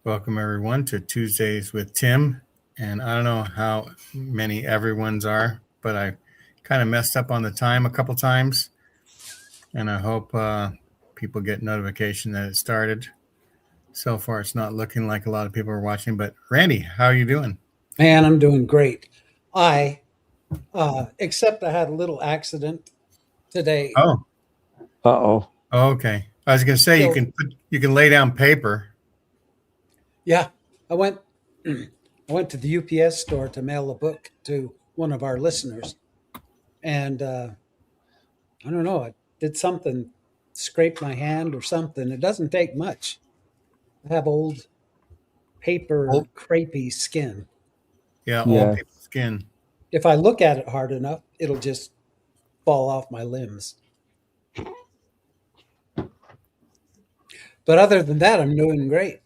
Welcome, everyone, to Tuesdays with Tim. And I don't know how many everyone's are, but I kind of messed up on the time a couple times. And I hope people get notification that it started. So far, it's not looking like a lot of people are watching. But Randy, how are you doing? Man, I'm doing great. Except I had a little accident today. Oh, Uh-oh. okay. I was going to say So- you can lay down paper. Yeah, I went to the UPS store to mail a book to one of our listeners, and I don't know, I did something, scraped my hand or something. It doesn't take much. I have old paper Old- crepey skin. Yeah, Yeah. old people's skin. If I look at it hard enough, it'll just fall off my limbs. But other than that, I'm doing great.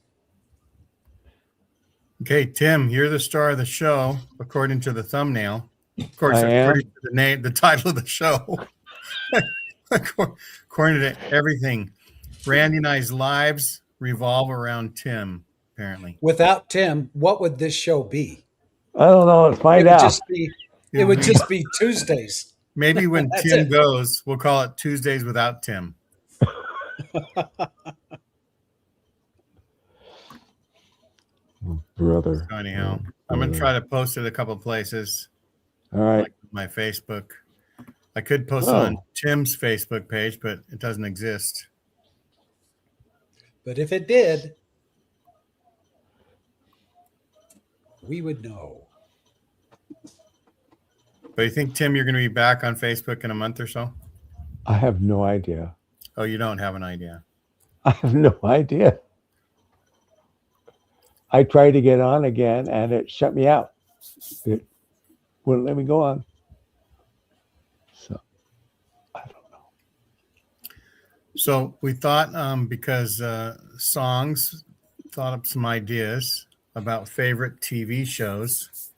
Okay, Tim, you're the star of the show, according to the thumbnail. Of course, I am. according to the title of the show. According to everything, Randy and I's lives revolve around Tim, apparently. Without Tim, what would this show be? I don't know. Let's find It would out. just be Tuesdays. Maybe when That's Tim it. goes, we'll call it Tuesdays without Tim. Brother. So anyhow, I'm going to try to post it a couple places, All right. like my Facebook. I could post it on Tim's Facebook page, but it doesn't exist. But if it did, we would know. But you think, Tim, you're going to be back on Facebook in a month or so? I have no idea. Oh, you don't have an idea. I have no idea. I tried to get on again and it shut me out. It wouldn't let me go on. So I don't know. So we thought, because Songs thought up some ideas about favorite TV shows.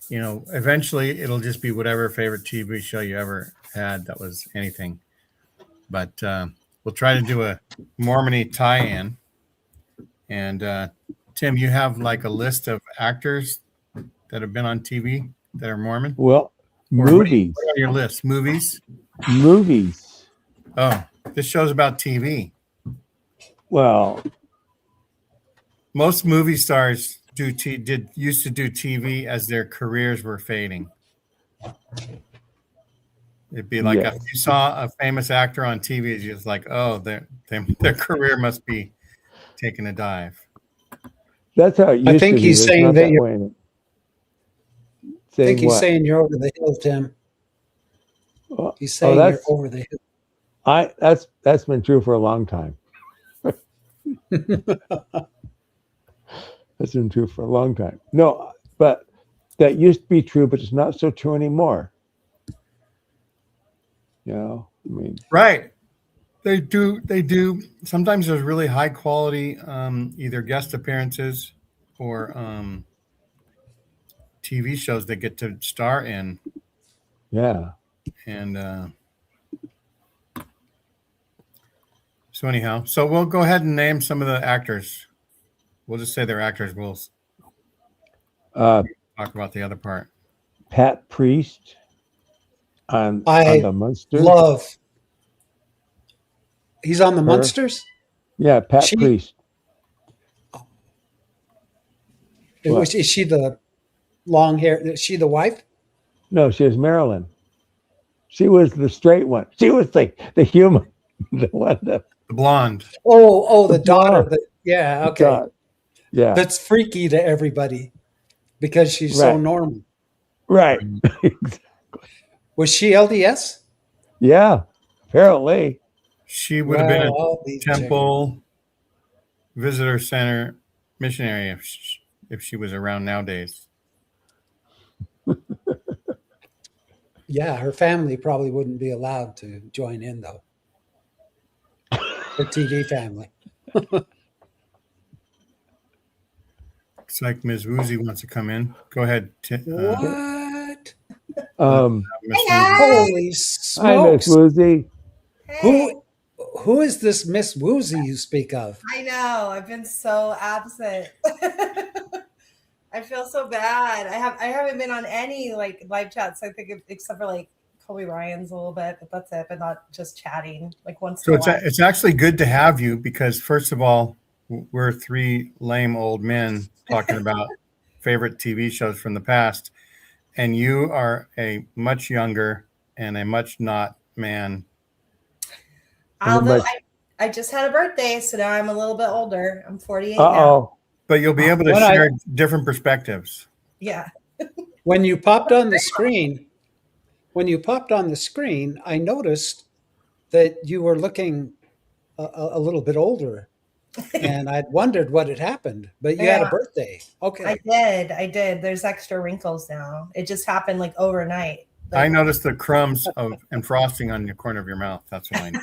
You know, eventually it'll just be whatever favorite TV show you ever had that was anything. But we'll try to do a Mormony tie-in. And Tim, you have like a list of actors that have been on TV that are Mormon? Well, Or movies. What are your list? Movies? Movies. Oh, this show's about TV. Well, Most movie stars used to do TV as their careers were fading. It'd be like Yes. if you saw a famous actor on TV, it's just like, oh, their career must be taking a dive. that's how it used I think to be. he's It's saying not that way anymore. I think he's what? saying you're over the hill, Tim. Oh, He's saying you're that's over the hill. that's been true for a long time. That's been true for a long time. No, but that used to be true, but it's not so true anymore. You know, I mean, Right. They do. Sometimes there's really high quality either guest appearances or TV shows that get to star in. yeah. And so anyhow, so we'll go ahead and name some of the actors. We'll just say they're actors. We'll talk about the other part. Pat Priest on I the Munsters. Love. He's on the Her. Munsters? Yeah, Pat She- Priest. What? Is she the long hair? Is she the wife? No, she was Marilyn. She was the straight one. She was the human, the one that The blonde. Oh, the The daughter. blonde. Yeah, okay. God. Yeah, That's freaky to everybody because she's so Right. normal. right. Was she LDS? Yeah, apparently. She would have been Well, a I'll be temple visitor center missionary if she was around nowadays. Yeah, her family probably wouldn't be allowed to join in, though. Her TV family. Looks like Ms. Woozy wants to come in. Go ahead. What? Ms. Woozy. Holy Hi, Miss smokes! Woozy. who is this Miss Woozy you speak of? I know. I've been so absent. I feel so bad. I haven't been on any like live chats. I think except for like Kobe Ryan's a little bit, but that's it. But not just chatting like once So in a while. it's actually good to have you because first of all, we're three lame old men talking about favorite TV shows from the past, and you are a much younger and a much not man. Although I just had a birthday, so now I'm a little bit older. I'm 48 now. Uh-oh. But you'll be able to share different perspectives. Yeah. When you popped on the screen, I noticed that you were looking a little bit older, and I'd wondered what had happened. But you had a birthday. Okay. I did. There's extra wrinkles now. It just happened like overnight. I noticed the crumbs and frosting on the corner of your mouth. That's what I know.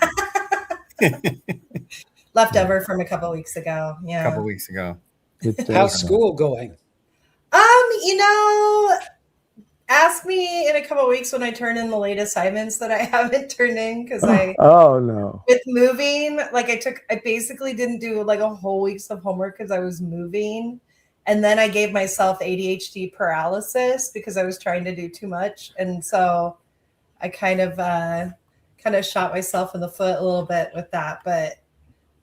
Leftover from a couple weeks ago. Yeah. A couple weeks ago. How's school going? You know, ask me in a couple weeks when I turn in the late assignments that I haven't turned in because oh no. With moving, like I basically didn't do like a whole week's of homework because I was moving. And then I gave myself ADHD paralysis because I was trying to do too much. And so I kind of shot myself in the foot a little bit with that. But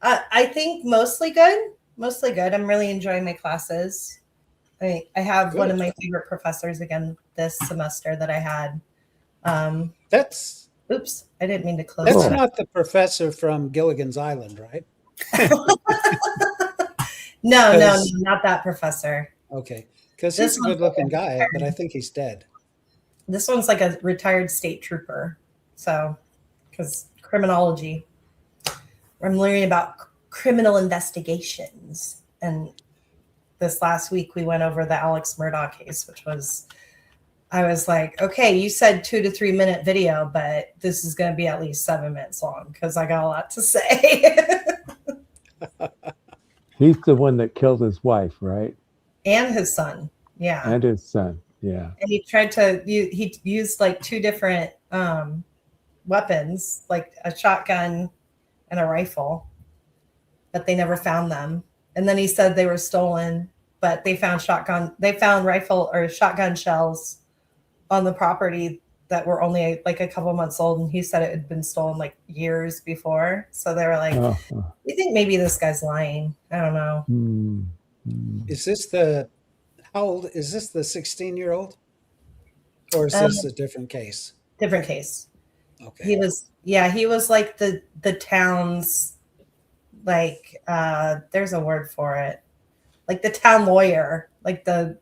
I think mostly good. Mostly good. I'm really enjoying my classes. I have one of my favorite professors again this semester that I had. Oops, I didn't mean to close. That's not the professor from Gilligan's Island, right? No, not that professor. Okay, because he's a good-looking guy, but I think he's dead. This one's like a retired state trooper. So, because criminology, I'm learning about criminal investigations. And this last week we went over the Alex Murdaugh case, which was, I was like, okay, you said 2 to 3 minute video, but this is going to be at least 7 minutes long because I got a lot to say. He's the one that killed his wife, right? And his son. Yeah. And his son. Yeah. And he tried to, he used like 2 different weapons, like a shotgun and a rifle, but they never found them. And then he said they were stolen, but they found rifle or shotgun shells on the property that were only like a couple months old. And he said it had been stolen like years before. So they were like, we think maybe this guy's lying. I don't know. Is this how old is this, the 16-year-old? Or is this a different case? Different case. Okay. He was like the town's, like, there's a word for it. Like the town lawyer, like the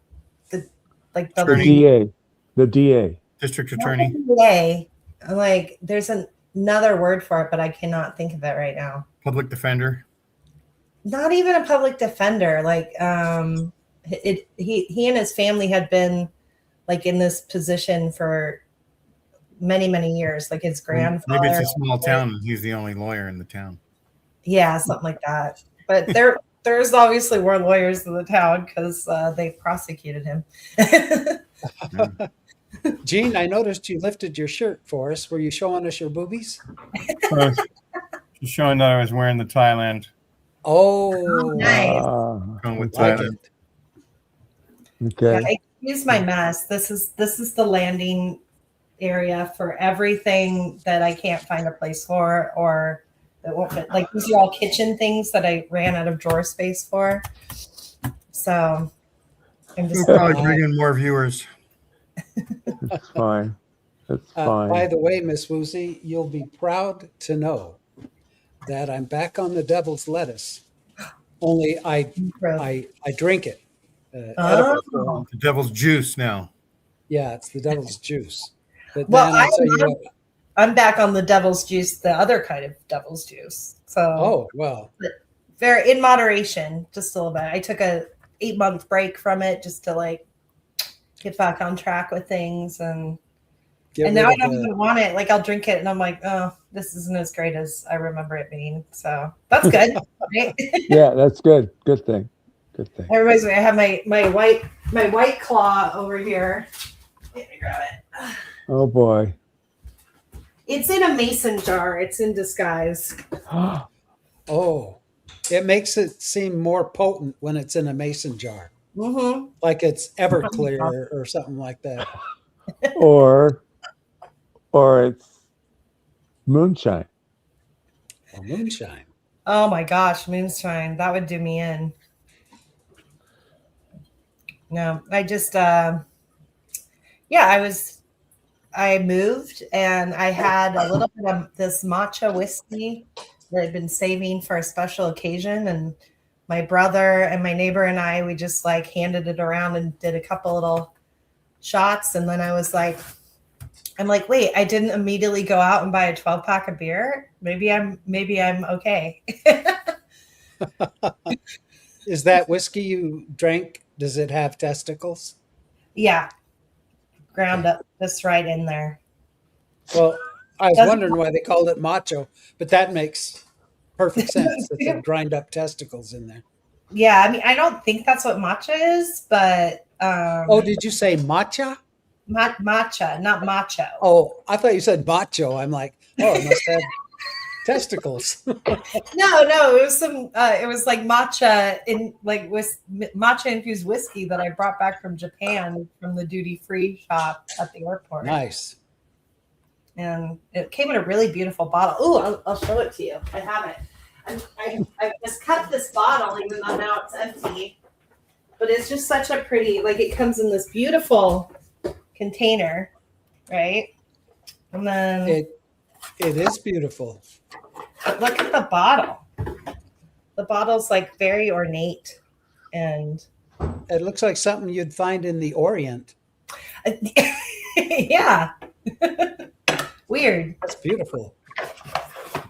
DA. The DA. District attorney. DA. Like there's another word for it, but I cannot think of it right now. Public defender. Not even a public defender. Like he and his family had been like in this position for many, many years. Like his grandfather. Maybe it's a small town and he's the only lawyer in the town. Yeah, something like that. But there's obviously more lawyers in the town because they prosecuted him. Gene, I noticed you lifted your shirt for us. Were you showing us your boobies? Just showing that I was wearing the Thailand. Oh, nice. Going with like Thailand. it. Okay. Yeah, excuse my mess. This is the landing area for everything that I can't find a place for or that won't fit. Like these are all kitchen things that I ran out of drawer space for. So I'm just probably bring in more viewers. That's fine. That's fine. By the way, Miss Woozy, you'll be proud to know that I'm back on the devil's lettuce. Only I drink it. Edible form. The devil's juice now. Yeah, it's the devil's juice. But well, then I'll tell you what. I'm back on the devil's juice, the other kind of devil's juice. So Oh well. Very in moderation, just a little bit. I took a 8-month break from it just to like get back on track with things and now I don't even want it. Like I'll drink it and I'm like, oh, this isn't as great as I remember it being. So that's good. Right? Yeah, that's good. Good thing. Good thing. That reminds me, I have my white claw over here. Let me grab it. Oh boy. It's in a mason jar. It's in disguise. Oh, it makes it seem more potent when it's in a mason jar, Mm-hmm. like it's Everclear or something like that. or it's moonshine. Or moonshine. Oh my gosh, moonshine. That would do me in. No, I just yeah, I moved and I had a little bit of this matcha whiskey that I'd been saving for a special occasion. And my brother and my neighbor and I, we just like handed it around and did a couple little shots. And then I'm like, wait, I didn't immediately go out and buy a 12-pack of beer. Maybe I'm okay. Is that whiskey you drank? Does it have testicles? Yeah, ground up just right in there. Well, I was Doesn't- wondering why they called it macho, but that makes perfect sense that they grind up testicles in there. Yeah, I mean, I don't think that's what matcha is, but Oh, did you say matcha? matcha, not macho. Oh, I thought you said macho. I'm like, oh, it must have testicles. No, it was like matcha with matcha infused whiskey that I brought back from Japan from the duty free shop at the airport. Nice. And it came in a really beautiful bottle. Oh, I'll show it to you. I have it. I just cut this bottle even though now it's empty, but it's just such a pretty, like it comes in this beautiful container, right? And then It is beautiful. look at the bottle. The bottle's like very ornate and It looks like something you'd find in the Orient. yeah. Weird. That's beautiful.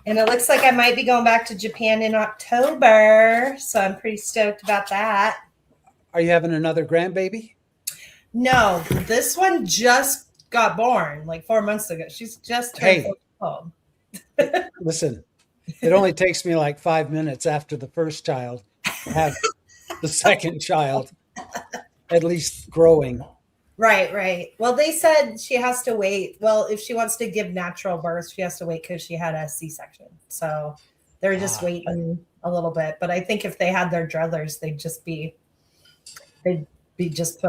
And it looks like I might be going back to Japan in October. So I'm pretty stoked about that. Are you having another grandbaby? No, this one just got born like 4 months ago. She's just turned Hey. 4 years old. Listen, it only takes me like 5 minutes after the first child to have the second child, at least growing. Right. Well, they said she has to wait. Well, if she wants to give natural birth, she has to wait because she had a C-section. So they're just waiting a little bit. But I think if they had their druthers, they'd be just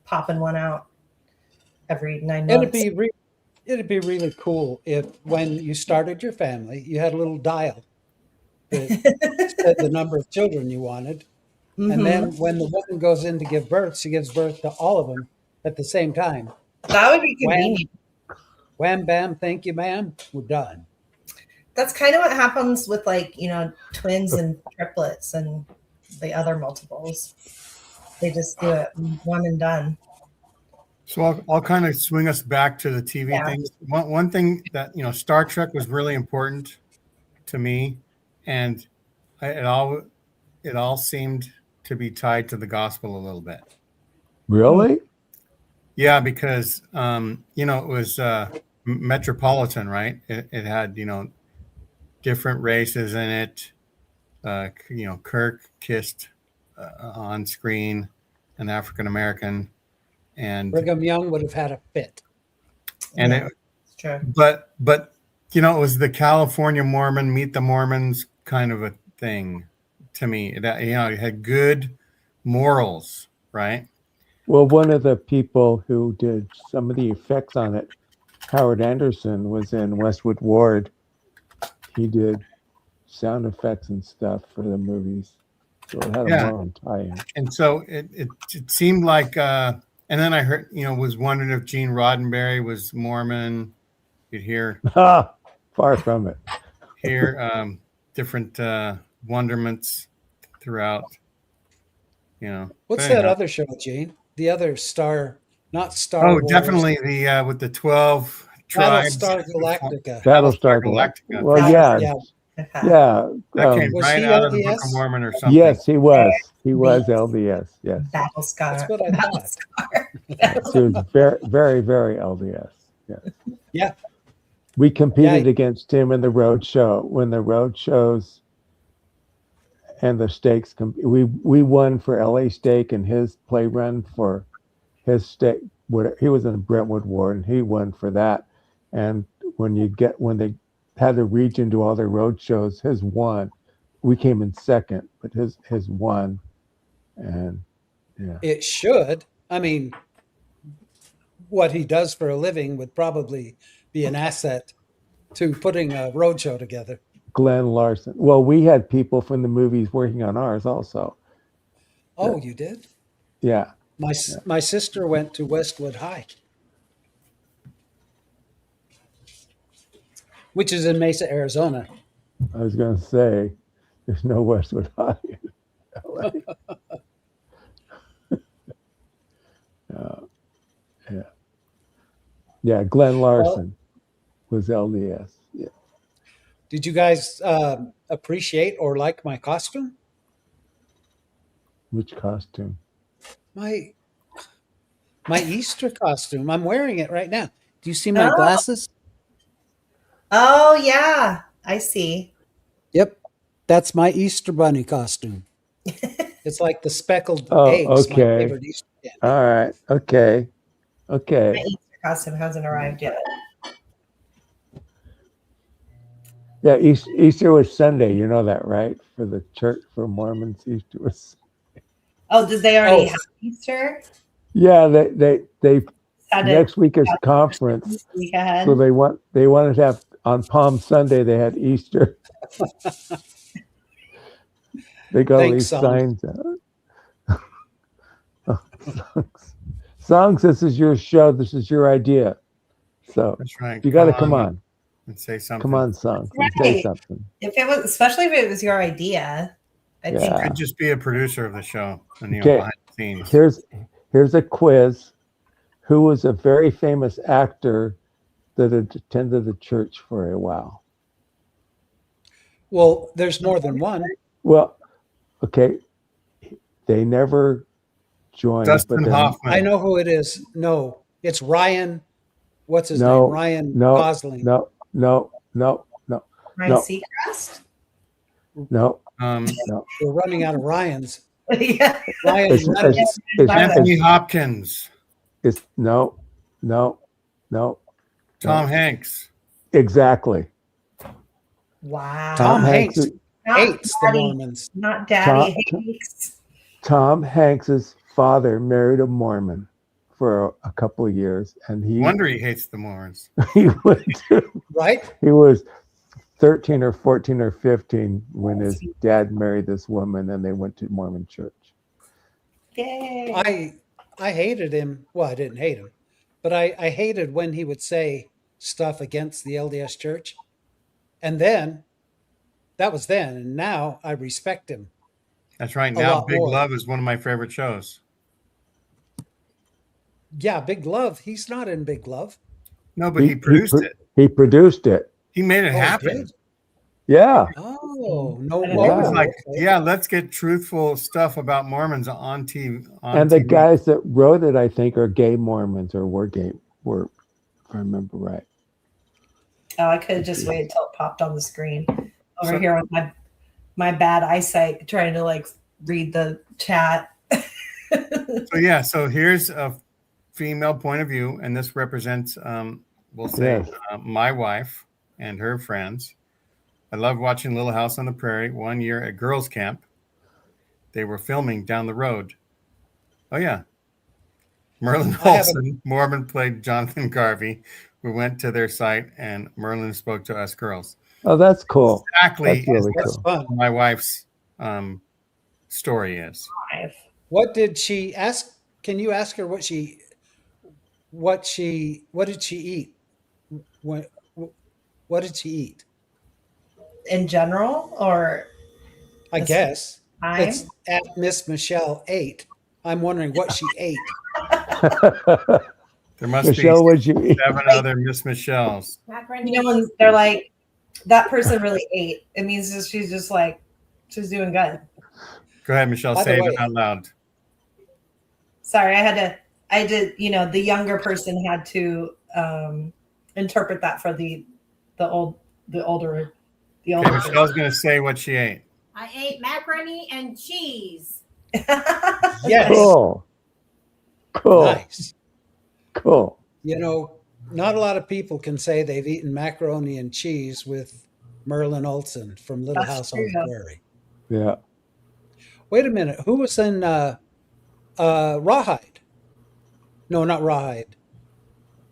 popping one out every 9 months. It'd be really cool if when you started your family, you had a little dial that said the number of children you wanted. Mhm. And then when the woman goes in to give birth, she gives birth to all of them at the same time. That would be Wham, convenient. wham, bam, thank you, ma'am. We're done. That's kind of what happens with twins and triplets and the other multiples. They just do it one and done. So I'll kind of swing us back to the TV Yeah. things. One thing that, Star Trek was really important to me, and it all seemed to be tied to the gospel a little bit. Really? Yeah, because it was metropolitan, right? It had different races in it. Kirk kissed on screen an African American, and Brigham Young would have had a fit. and Yeah, it, it's true. but it was the California Mormon, Meet the Mormons kind of a thing to me. It had good morals, right? Well, one of the people who did some of the effects on it, Howard Anderson, was in Westwood Ward. He did sound effects and stuff for the movies. So it had a moral tie-in. And so it seemed like, and then I heard, was wondering if Gene Roddenberry was Mormon. You'd hear Far from it. Different wonderments throughout. What's But that other show, Gene? The other not Star Oh, Wars. definitely the with the 12 tribes. Battlestar Galactica. Battlestar Galactica. Well, yeah. That came Was right he out of the Book LDS? of Mormon or something. Yes, he was. He was LDS. Yes. Battlescar. That's what I thought. He was very, very, very LDS. Yes. Yeah. We competed against him in the road show. When the road shows and the stakes, we won for LA Steak and his play run for his stake. He was in the Brentwood Ward and he won for that. And when they had the region do all their road shows, his won. We came in second, but his won, and yeah, It should. I mean, what he does for a living would probably be an asset to putting a roadshow together. Glenn Larson. Well, we had people from the movies working on ours also. Oh, you did? Yeah. My sister went to Westwood High, which is in Mesa, Arizona. I was going to say, there's no Westwood High in LA. Yeah. Yeah, Glenn Larson was LDS. Yeah. Did you guys appreciate or like my costume? Which costume? My Easter costume. I'm wearing it right now. Do you see my Oh. glasses? Oh yeah, I see. Yep. That's my Easter bunny costume. It's like the speckled Oh, eggs, my okay. favorite Easter candy. All right. Okay. My Okay. Easter costume hasn't arrived yet. Yeah, Easter was Sunday. You know that, right? For the church, for Mormons, Easter was. Oh, did they already Oh. have Easter? Yeah, they Had it next week is conference, a week ahead? so they wanted to have on Palm Sunday. They had Easter. They got all Thanks, these Songs. signs out. Songs, this is your show. This is your idea. So That's right. you got to come on. and say something. Come on, Songs, and say Right. something. If it was, especially if it was your idea, I think Yeah. Could just be a producer of the show and Okay. behind the scenes. Here's a quiz. Who was a very famous actor that had attended the church for a while? Well, there's more than one. Well, okay, they never joined. Dustin but then, Hoffman. I know who it is. No, it's Ryan. What's his No, name? Ryan no, Gosling. No. Ryan No. Seacrest. No. We're running out of Ryans. Yeah. Ryan It's- Reynolds. Anthony Hopkins. It's no. Tom Hanks. Exactly. Wow. Tom Hanks Not hates the Daddy, Mormons. not Daddy Tom- Hanks. Tom Hanks's father married a Mormon for a couple of years, and No wonder he hates the Mormons. he Right? was 13 or 14 or 15 when his dad married this woman, and they went to Mormon church. Yay. I hated him. Well, I didn't hate him, but I hated when he would say stuff against the LDS church. And then, that was then. And now I respect him. That's right. A Now lot Big more. Love is one of my favorite shows. Yeah, Big Love. He's not in Big Love. No, but he produced it. He produced it. He made it Oh, he happen. did? Yeah. Oh, no And He wonder. was like, Okay. yeah, let's get truthful stuff about Mormons on TV. And the guys that wrote it, I think, are gay Mormons or were gay, if I remember right. Oh, I could have just waited until it popped on the screen over So- here with my bad eyesight, trying to like read the chat. So here's a female point of view, and this represents, we'll say, Yes. my wife and her friends. I love watching Little House on the Prairie. One year at girls' camp, they were filming down the road. Oh yeah, Merlin I haven't- Olsen, Mormon, played Jonathan Garvey. We went to their site, and Merlin spoke to us girls. Oh, that's cool. Exactly That's really That's cool. fun. my wife's story is. What did she ask? Can you ask her what did she eat? What did she eat? In general, or I That's guess time? it's at Miss Michelle 8. I'm wondering what she ate. There must Michelle, be what'd you eat? 7 other Miss Michelles. You know, when they're like, that person really ate, it means that she's just like, she's doing good. Go ahead, Michelle. By the Say it way- out loud. Sorry, I did, you know, the younger person had to interpret that for the older. Okay, Michelle's going to say what she ate. I ate macaroni and cheese. Yes. Cool. Nice. Cool. You know, Not a lot of people can say they've eaten macaroni and cheese with Merlin Olsen from Little That's House true. on the Prairie. Yeah. Wait a minute. Who was in Rawhide? No, not Rawhide.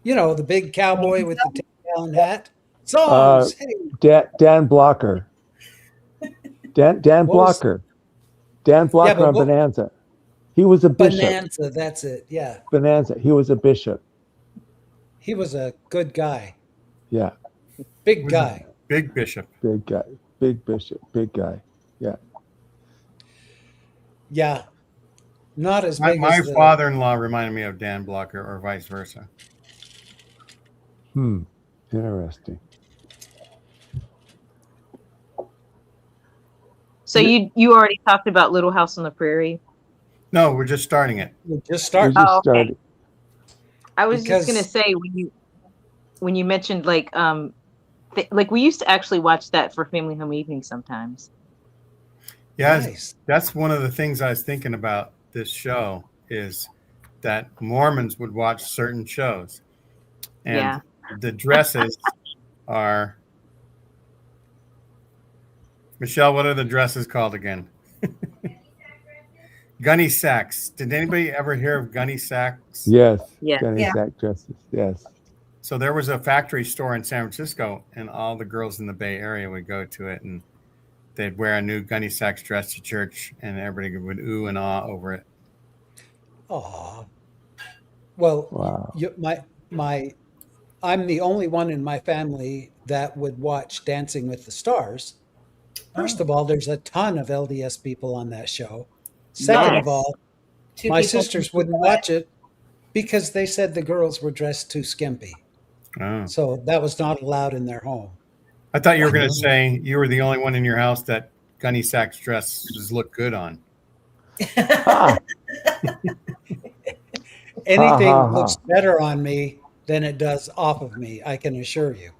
You know, the big cowboy with the tail hat. Songs. Hey, Dan Blocker. Dan What was- Blocker. Dan Blocker but on what- Bonanza. He was a bishop. Bonanza. That's it. Yeah. Bonanza. He was a bishop. He was a good guy. Yeah. Big guy. Big bishop. Big guy. Big bishop. Big guy. Yeah. Yeah. Not as My, big my as the, father-in-law reminded me of Dan Blocker, or vice versa. Interesting. So you already talked about Little House on the Prairie. No, we're just starting it. we just We started. just Oh, okay. started. I was Because- just gonna say when you mentioned like we used to actually watch that for family home evenings sometimes. Yeah, Nice. that's one of the things I was thinking about this show is that Mormons would watch certain shows. And Yeah. the dresses are Michelle, what are the dresses called again? Gunny sacks. Did anybody ever hear of gunny sacks? Yes. Yeah. Gunny Yeah. sack dresses. Yes. So there was a factory store in San Francisco, and all the girls in the Bay Area would go to it, and they'd wear a new gunny sacks dress to church, and everybody would ooh and ah over it. Aw. Well, Wow. I'm the only one in my family that would watch Dancing with the Stars. First of all, there's a ton of LDS people on that show. Second Yes. of all, Two my people sisters can wouldn't do that. watch it because they said the girls were dressed too skimpy. Oh. So that was not allowed in their home. I thought you were going to say you were the only one in your house that gunny sacks dresses look good on. Ah, Anything ha, ha. looks better on me than it does off of me, I can assure you.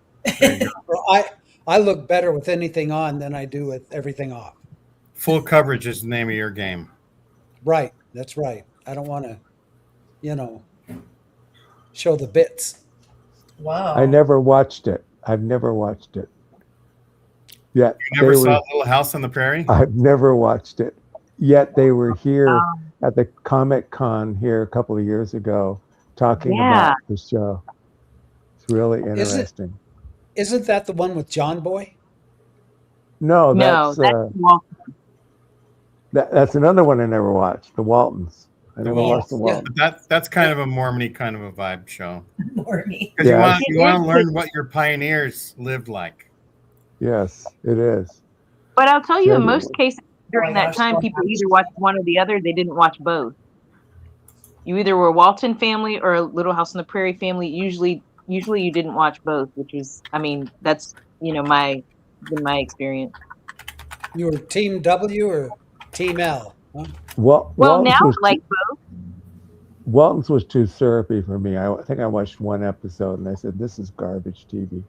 There you go. Or I look better with anything on than I do with everything off. Full coverage is the name of your game. Right. That's right. I don't want to, show the bits. Wow. I never watched it. I've never watched it. Yet You never they saw were, Little House on the Prairie? I've never watched it. Yet they were here Um, at the Comic Con here a couple of years ago talking Yeah. about the show. It's really Is it- interesting. Isn't that the one with John Boy? No, no, that's that's Walton. that's another one I never watched. The Waltons. I never watched the Yeah. Waltons. But that's kind of a Mormony kind of a vibe show. Morning. Because Yeah. you want to learn what your pioneers lived like. Yes, it is. But I'll tell you, in So- most cases during that time, people either watched one or the other. They didn't watch both. You either were a Walton family or a Little House on the Prairie family. Usually you didn't watch both, which is, I mean, that's my experience. You were Team W or Team L? Huh? Well, Waltons now was like Waltons was too syrupy for me. I think I watched one episode and I said, "This is garbage TV."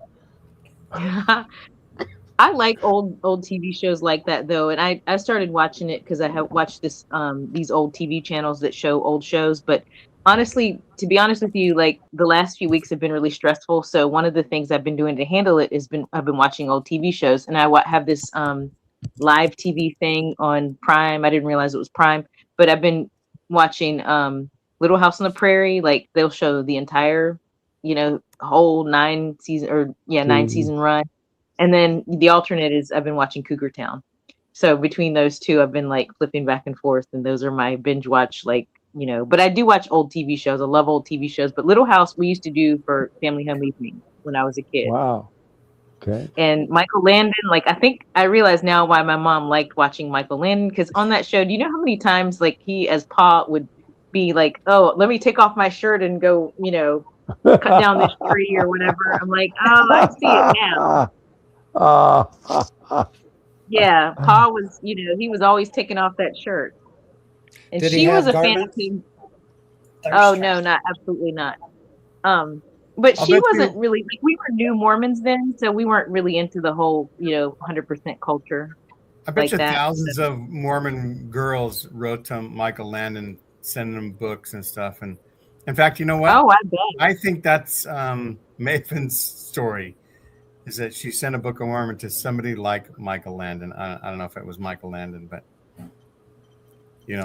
I like old TV shows like that though, and I started watching it because I have watched these old TV channels that show old shows. But honestly, to be honest with you, like the last few weeks have been really stressful. So one of the things I've been doing to handle it I've been watching old TV shows, and I have this live TV thing on Prime. I didn't realize it was Prime, but I've been watching Little House on the Prairie. Like they'll show the entire, whole 9 season run. And then the alternate is I've been watching Cougar Town. So between those two, I've been like flipping back and forth, and those are my binge watch, but I do watch old TV shows. I love old TV shows, but Little House we used to do for family home evening when I was a kid. Wow. Okay. And Michael Landon, I think I realize now why my mom liked watching Michael Landon, because on that show, do you know how many times he as Pa would be like, "Oh, let me take off my shirt and go, cut down this tree or whatever." I'm like, "Oh, I see it now." Yeah, Pa was, he was always taking off that shirt. And Did he she was have a fan garments? of him. Thirst Oh trap. no, absolutely not. But I'll she bet wasn't you- really, we were new Mormons then, so we weren't really into the whole, 100% culture. I bet Like you that. thousands of Mormon girls wrote to Michael Landon, sending him books and stuff. And In fact, you know what? Oh, I bet. I think that's Maven's story. Is that she sent a Book of Mormon to somebody like Michael Landon? I don't know if it was Michael Landon, but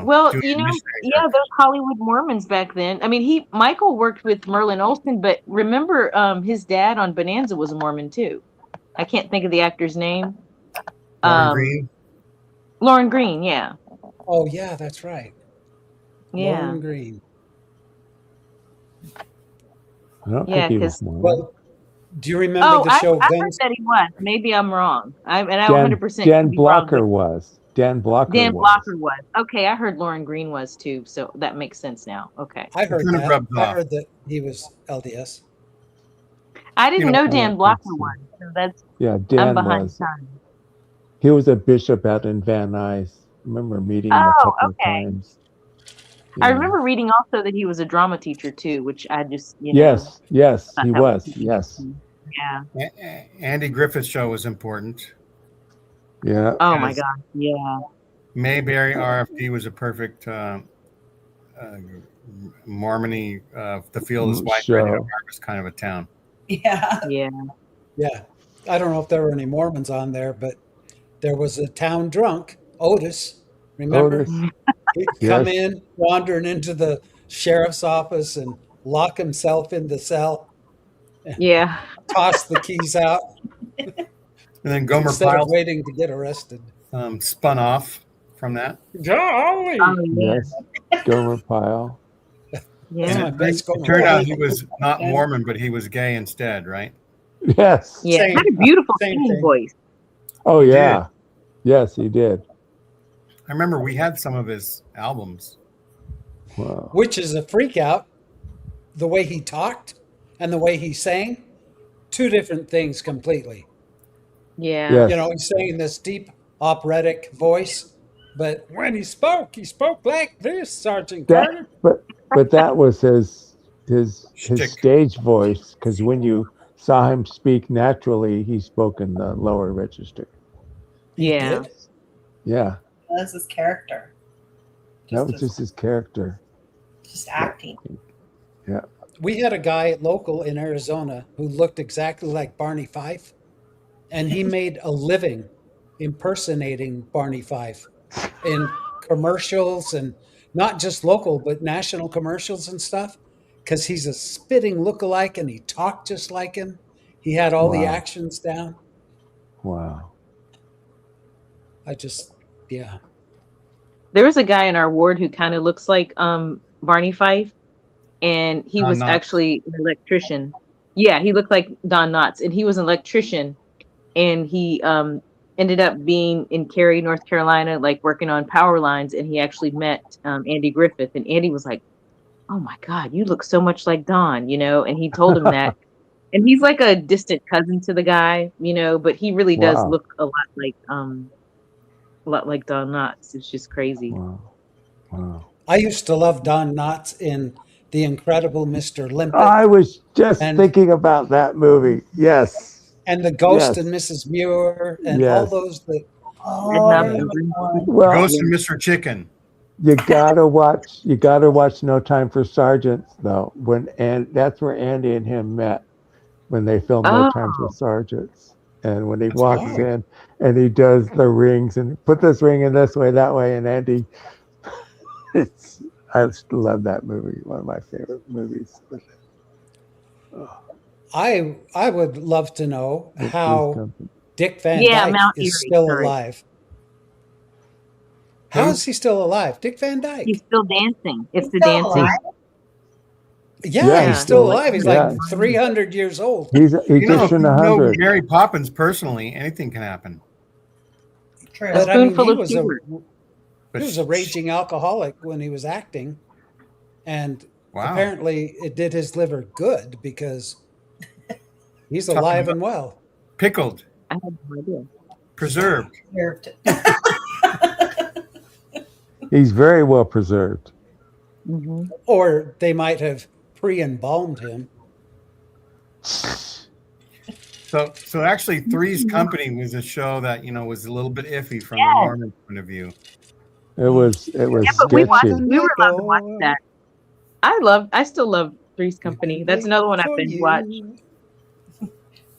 Well, doing missionary yeah, work. those Hollywood Mormons back then. I mean, Michael worked with Merlin Olsen, but remember, his dad on Bonanza was a Mormon too. I can't think of the actor's name. Lauren Green. Lauren Green, yeah. Oh, yeah, that's right. Yeah. Lauren Green. I don't Yeah, think he was 'cause- Mormon. Well, do you remember the show I heard Guns? that he was. Maybe I'm wrong. I 100% Dan could be wrong, Blocker but was. Dan Blocker Dan was. Blocker was. Okay, I heard Lauren Green was too, so that makes sense now. Okay. I heard kind of that. rubs I off. heard that he was LDS. I didn't know I Dan don't Blocker think so. was. So that's Yeah, I'm Dan behind was. time. He was a bishop out in Van Nuys. I remember meeting him a Oh, couple of okay. times. I Yeah. remember reading also that he was a drama teacher too, which I just Yes, thought he that was. super Yes. interesting. Yeah. Andy Griffith's show was important. Yeah. Oh my Yes. God. Yeah. Mayberry RFD was a perfect Mormony. The field is white, ready to Show. harvest kind of a town. Yeah. Yeah. Yeah. I don't know if there were any Mormons on there, but there was a town drunk, Otis. Remember? Otis. He'd come Yes. in, wandering into the sheriff's office and lock himself in the cell, Yeah. toss the keys out And then Gomer instead Pyle of waiting to get arrested. spun off from that. Golly! Oh, yeah. Yes. Gomer Pyle. That's Yeah. my best It Gomer turned out Pyle. he was not Mormon, but he was gay instead, right? Yes. Yeah. Same- Had a beautiful same singing thing. voice. Oh, yeah. Yes, he did. I remember we had some of his albums. Wow. Which is a freak out. The way he talked and the way he sang, two different things completely. Yeah. Yes. You know, he sang in this deep operatic voice, but when he spoke like this, Sergeant Carter. That, but that was his Shtick. stage voice, because when you saw him speak naturally, he spoke in the lower register. He Yeah. did. Yeah, That's his character. that was just his character. Just acting. We had a guy local in Arizona who looked exactly like Barney Fife, and he made a living impersonating Barney Fife in commercials, and not just local, but national commercials and stuff, because he's a spitting lookalike and he talked just like him. He had all the Wow. actions down. Wow. Yeah. There was a guy in our ward who kind of looks like Barney Fife, and he Don was Knotts. actually an electrician. Yeah, he looked like Don Knotts, and he was an electrician, and he ended up being in Cary, North Carolina, like working on power lines, and he actually met Andy Griffith, and Andy was like, "Oh my God, you look so much like Don," and he told him that. And he's like a distant cousin to the guy, but he really does Wow. look a lot like Don Knotts. It's just crazy. Wow. Wow. I used to love Don Knotts in The Incredible Mr. Limpet I was just And- thinking about that movie. Yes. and The Ghost Yes. and Mrs. Muir and Yes. all those that Oh, Not I remember even- one. Well, Ghost and Mr. Chicken. you gotta watch No Time for Sergeants though. And that's where Andy and him met, when they filmed No Time for Oh. Sergeants. And when he That's walks cool. in and he does the rings and put this ring in this way, that way, and Andy, I still love that movie. One of my favorite movies. I would love to know With how Three's Company. Dick Van Yeah, Dyke Mount is Erie, still sorry. alive. How Who? is he still alive? Dick Van Dyke. He's still dancing. It's the Still dancing. alive? Yeah, Yeah, he's still he's alive. He's yeah. like 300 years old. He You just know, if you turned know 100. Mary Poppins personally, anything can happen. True. But I mean, spoonful he of was sugar. But he was a raging alcoholic when he was acting, and Wow. apparently it did his liver good because he's Talking alive about- and well. Pickled, I had no idea. preserved. He's very well preserved. Mhm. Or they might have pre-embalmed him. So actually, Three's Company was a show that was a little bit iffy from the Mormon point of view. It was Yeah, but we sketchy. were allowed to watch that. I still love Three's Company. That's another one I've binge watched.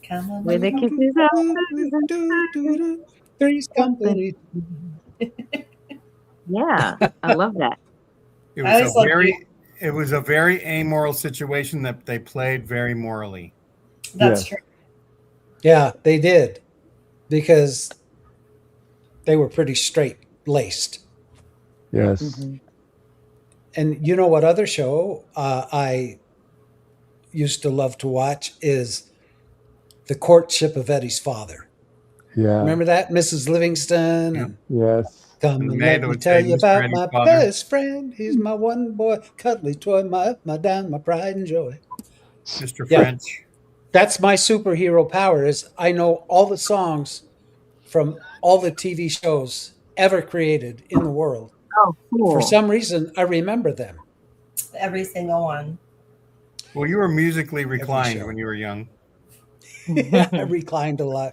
Come on. Where the kisses are. Three's Company. Yeah, I love that. It I was always loved it was a very amoral situation that they played very morally. That's Yes. true. Yeah, they did, because they were pretty straight laced. Yes. Mhm. And you know what other show I used to love to watch is The Courtship of Eddie's Father. Yeah. Remember that? Mrs. Livingston Yeah. and Yes. come And the and maid let me would tell say, you "Mr. about Eddie's my father." best friend. He's my one boy, cuddly toy, my up, my down, my pride and joy. Mr. Yeah. French. That's my superhero power is I know all the songs from all the TV shows ever created in the world. Oh, cool. For some reason, I remember them. Every single one. Well, you were musically reclined show. when you were young. I reclined a lot.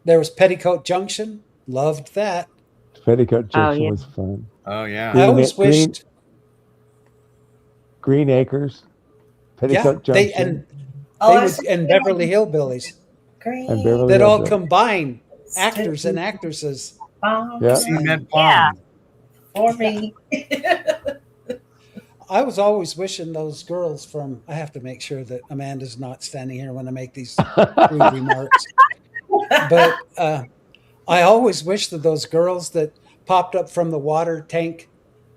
There was Petticoat Junction. Loved that. Petticoat Junction yeah. was fun. Oh yeah. I always wished. Green Acres, Petticoat Yeah, they Junction, would and Beverly Hillbillies. and Beverly That all Hillbillies. combine actors and actresses. Yeah. Cement Pond. For me. I was always wishing those girls from. I have to make sure that Amanda's not standing here when I make these rude remarks. But I always wish that those girls that popped up from the water tank,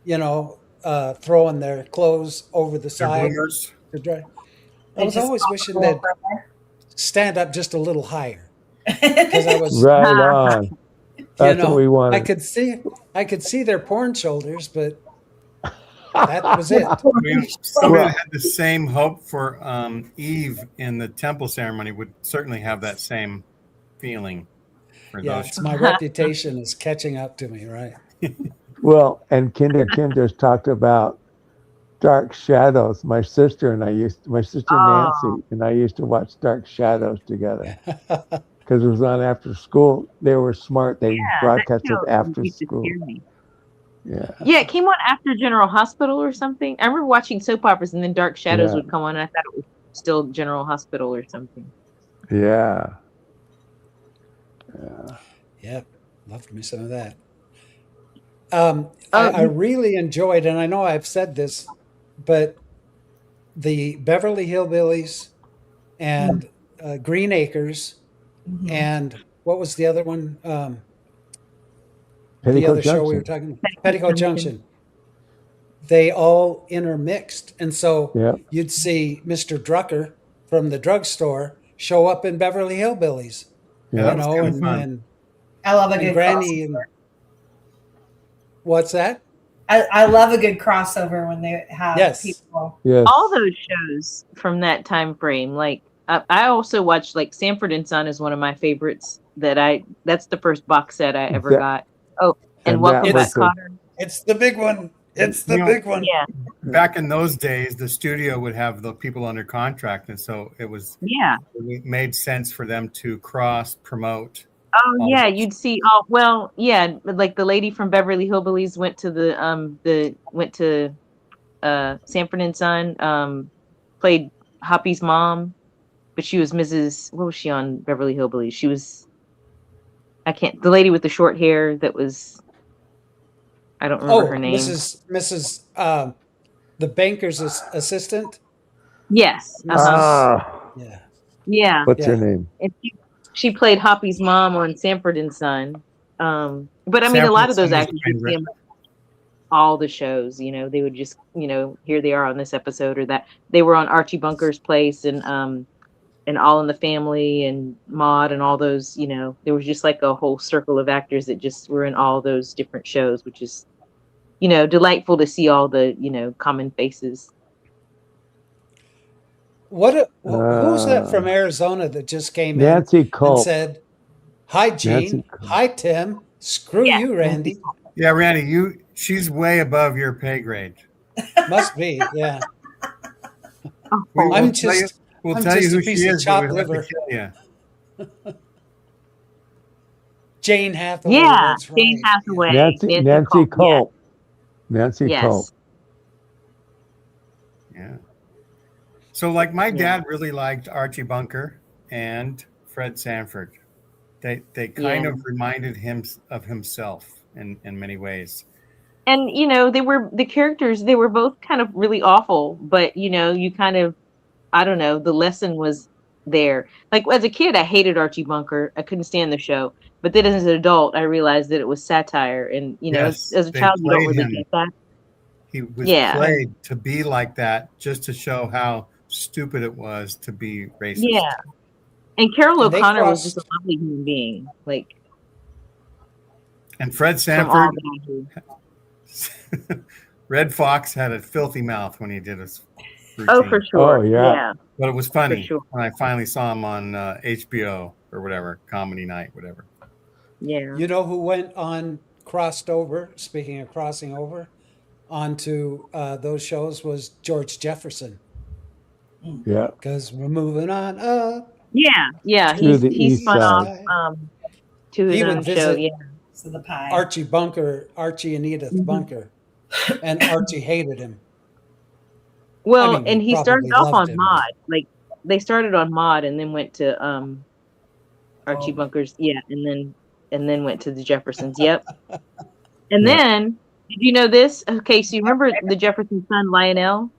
throwing their clothes over the They're side bloomers. to dry. I They was just always pop wishing a they'd little further. stand up just a little higher, because I was, Right on. That's what we I wanted. could see their porn shoulders, but that was it. Somebody that had the same hope for Eve in the temple ceremony would certainly have that same feeling for Yeah, those. it's my reputation is catching up to me, right? Well, and Kinder Kim just talked about Dark Shadows. My sister Nancy and I used to watch Dark Shadows together because it was on after school. They were smart. They broadcast it after used to school. scare me. Yeah. Yeah, it came on after General Hospital or something. I remember watching soap operas and then Dark Shadows Yeah. would come on and I thought it was still General Hospital or something. Yeah. Yep, loved me some of that. I really enjoyed, and I know I've said this, but the Beverly Hillbillies and Green Acres, and what was the other one? The Petticoat other show we were Junction. talking about, Petticoat Junction. They all intermixed, and so Yeah. you'd see Mr. Drucker from the drugstore show up in Beverly Hillbillies, Yeah, that was kinda and, fun. and I love a and good Granny. crossover. What's that? I love a good crossover when they have Yes. people. Yes. All those shows from that time frame, like I also watched like Sanford and Son is one of my favorites. That's the first box set I ever got. Oh, and and Welcome that Back, was the- Cotter. It's the big one. It's the You know, big one. Yeah, Back in those days, the studio would have the people under contract, and so it made sense for them to cross promote. Oh yeah, you'd see. Oh well, yeah. Like the lady from Beverly Hillbillies went to Sanford and Son. Played Hoppy's mom, but she was Mrs. What was she on Beverly Hillbillies? She was. I can't. The lady with the short hair that was. I don't remember her name. Mrs. The banker's assistant. Yes. Yeah. Yeah. What's her Yeah. name? And she played Hoppy's mom on Sanford and Son. But I mean, a lot of Sanford those and Son actors, was you'd see them all the shows. They would just, here they are on this episode or that. They were on Archie Bunker's Place and All in the Family and Maude and all those. There was just like a whole circle of actors that just were in all those different shows, which is, delightful to see all the common faces. Who's that from Arizona that just came Nancy in Culp. and said, "Hi, Gene. Nancy Culp. Hi, Tim. Screw Yeah. you, Randy." Yeah, Randy, she's way above your pay grade. Must be, yeah. We'll I'm tell you, just we'll I'm tell you just a who piece she of is, but chopped we'll have to liver. kill you. Jane Hathaway. Yeah, That's right. Jane Hathaway. Nancy Culp, Culp. Nancy Yes. Culp. Yeah. So, like, my Yeah. dad really liked Archie Bunker and Fred Sanford. They kind Yeah. of reminded him of himself in many ways. And they were the characters, they were both kind of really awful, but you kind of, I don't know, the lesson was there. Like as a kid, I hated Archie Bunker. I couldn't stand the show. But then as an adult, I realized that it was satire. And Yes, as a they child, you don't played really him. get that. He was Yeah. played to be like that just to show how stupid it was to be racist. Yeah. And Carol And they O'Connor was just a crossed. lovely human being, like And Fred from all Sanford, that. Red Fox had a filthy mouth when he did his routine. Oh, for sure. Oh, yeah. Yeah. But it was funny sure. when I finally saw him on HBO or whatever, Comedy Night, whatever. Yeah. You know who went on, crossed over, speaking of crossing over, onto those shows was George Jefferson. Yeah. Because we're moving on up. Yeah. Yeah. To the He east spun off side. to his He own would show. visit Yeah. So the pie. Archie and Edith Mhm. Bunker. And Archie hated him. Well, I mean, and he he started probably off loved on him, Mod. but- Like they started on Mod and then went to Archie Oh. Bunker's. Yeah, and then went to the Jeffersons. Yep. And Yeah. then did you know this? Okay, so you remember the Jefferson son Lionel?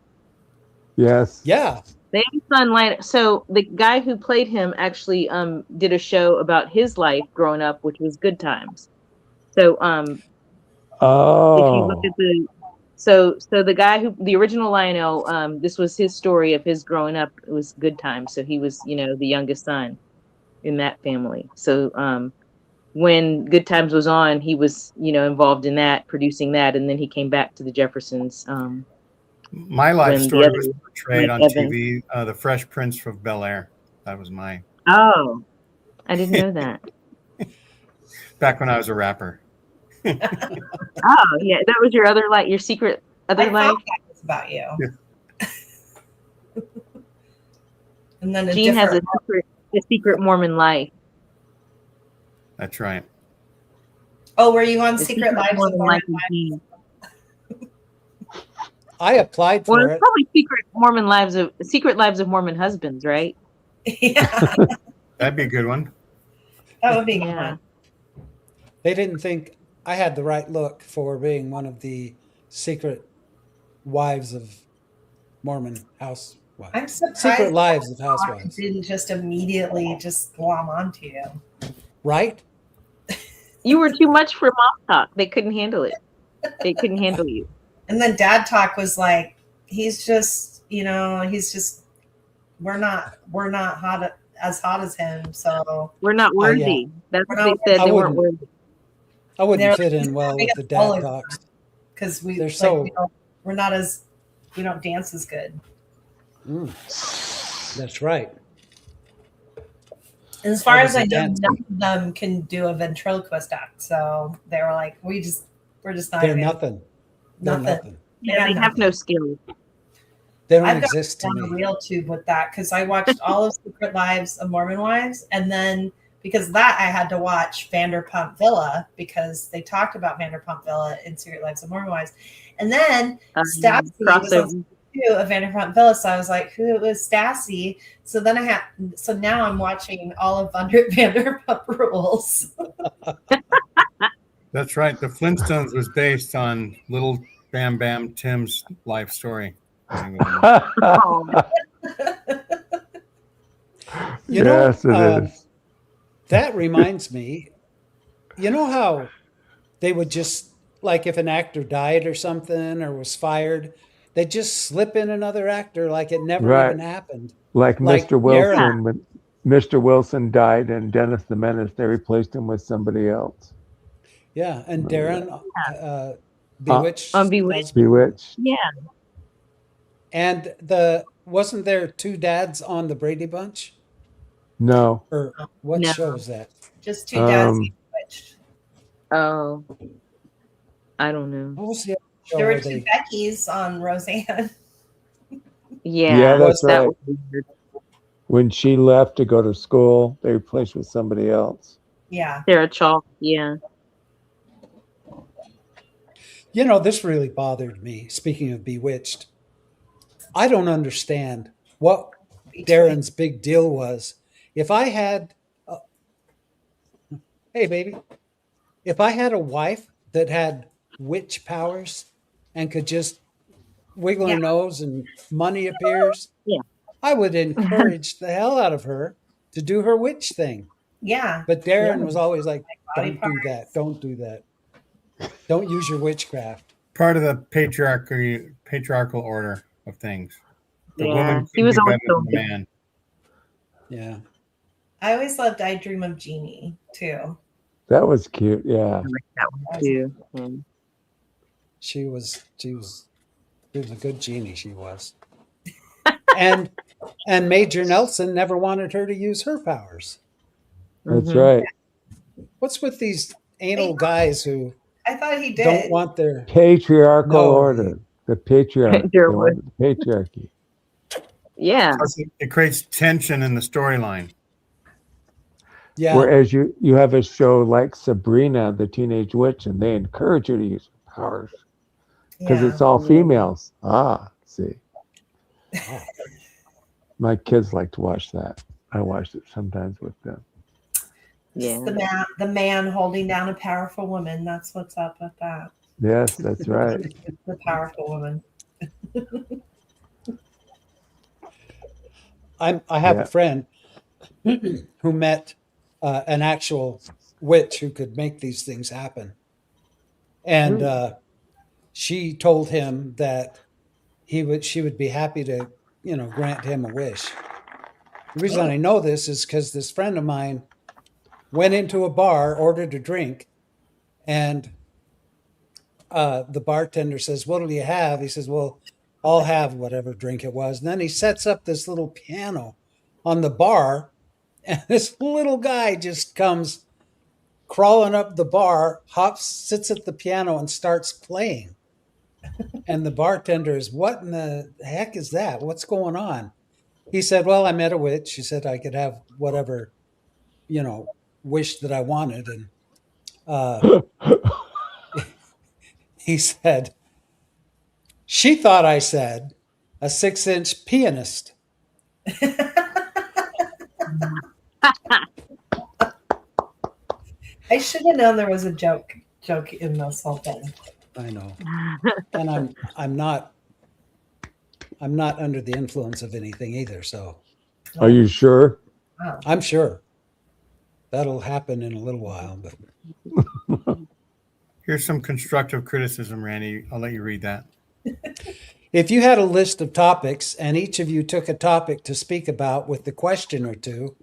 Yes. Yeah. They had a son Lionel. So the guy who played him actually did a show about his life growing up, which was Good Times. So if you look Oh. at the guy who the original Lionel, this was his story of his growing up. It was Good Times. So he was, the youngest son in that family. So when Good Times was on, he was, involved in that, producing that, and then he came back to the Jeffersons. My life When the story other, was portrayed Mike on Evans. TV, The Fresh Prince of Bel-Air. That was mine. Oh, I didn't know that. Back when I was a rapper. Oh, yeah, that was your other life, your secret other I life. thought that was about you. And then a Jean has different a secret Mormon life. That's right. Oh, were you on The Secret Lives of Mormon Mormon life of Jean. I applied Well, for it's it. probably secret lives of Mormon husbands, right? Yeah, That'd be a good one. that would be Yeah. fun. They didn't think I had the right look for being one of the secret wives of Mormon housewives. I'm surprised Secret lives of it housewives. didn't just immediately just glom onto you. Right? You were too much for mom talk. They couldn't handle it. They couldn't handle you. And then Dad Talk was like, he's just, we're not as hot as him. So We're not worthy. yeah. That's We're what they not said. I They weren't wouldn't- worthy. I wouldn't They're fit like, in well "We with got the dad all of talks. because They're so- we're not as, we don't dance as good. That's right. And as far I as was I a know, dancer. none of them can do a ventriloquist act. So they were like, we're just not They're even nothing. They're nothing. nothing. Yeah, they have no skill. They don't I've got exist to on a me. real tube with that because I watched all of Secret Lives of Mormon Wives, and then because of that I had to watch Vanderpump Villa because they talked about Vanderpump Villa in Secret Lives of Mormon Wives, and then Stassi was on Crossover. season 2 of Vanderpump Villa, so I was like, who is Stassi? So then so now I'm watching all of Vanderpump Rules. That's right. The Flintstones was based on Little Bam Bam Tim's life story. Oh, You know, Yes, it is. That reminds me, you know how they would just, like if an actor died or something or was fired, they'd just slip in another actor like it never Right. even happened. Like Like Mr. Wilson, Darren. when Mr. Wilson died and Dennis the Menace, they replaced him with somebody else. Yeah. And Darren, Bewitched. on Bewitched. husband. Bewitched. yeah. And wasn't there 2 dads on the Brady Bunch? No. Or what No. show is that? Just 2 dads switched. Oh, I don't know. What was the other show There were where 2 they? Beckys on Roseanne. Yeah, that's that right. was weird. When she left to go to school, they replaced with somebody else. Yeah. Sarah Chalk. Yeah. You know, this really bothered me. Speaking of Bewitched, I don't understand what Darren's big deal was. If I had, hey baby, if I had a wife that had witch powers and could just wiggle her Yeah. nose and money appears, Yeah. I would encourage the hell out of her to do her witch thing. Yeah. But Darren was always like, Body don't do that. Don't do that. Don't use your witchcraft. Part of the patriarchal order of things. The Yeah. woman He couldn't was be always better so than the man. Yeah. I always loved I Dream of Jeannie too. That was cute. Yeah. I like that one too. Yeah. She was a good genie, she was. And Major Nelson never wanted her to use her powers. That's Mhm. right. What's with these anal guys who I thought he don't did. want their Patriarchal No. order. The patriarch. They There wanted the patriarchy. Yeah. Plus, it creates tension in the storyline. yeah. Whereas you have a show like Sabrina, the Teenage Witch, and they encourage you to use powers because Yeah. it's all females. Ah, see. My kids like to watch that. I watch it sometimes with them. Yeah. The man holding down a powerful woman. That's what's up with that. Yes, that's right. The powerful woman. I have Yeah. a friend who met an actual witch who could make these things happen. And she told him that she would be happy to, grant him a wish. The reason I know this is because this friend of mine went into a bar, ordered a drink, and the bartender says, "What'll you have?" He says, "Well, I'll have whatever drink it was." And then he sets up this little piano on the bar, and this little guy just comes crawling up the bar, hops, sits at the piano, and starts playing. And the bartender is, "What in the heck is that? What's going on?" He said, "Well, I met a witch. She said I could have whatever, wish that I wanted." And he said, "She thought I said a 6-inch pianist." I should have known there was a joke in this whole thing. I know. And I'm not under the influence of anything either, so Are you sure? Wow. I'm sure that'll happen in a little while. But Here's some constructive criticism, Randy. I'll let you read that. if you had a list of topics and each of you took a topic to speak about with the question or two,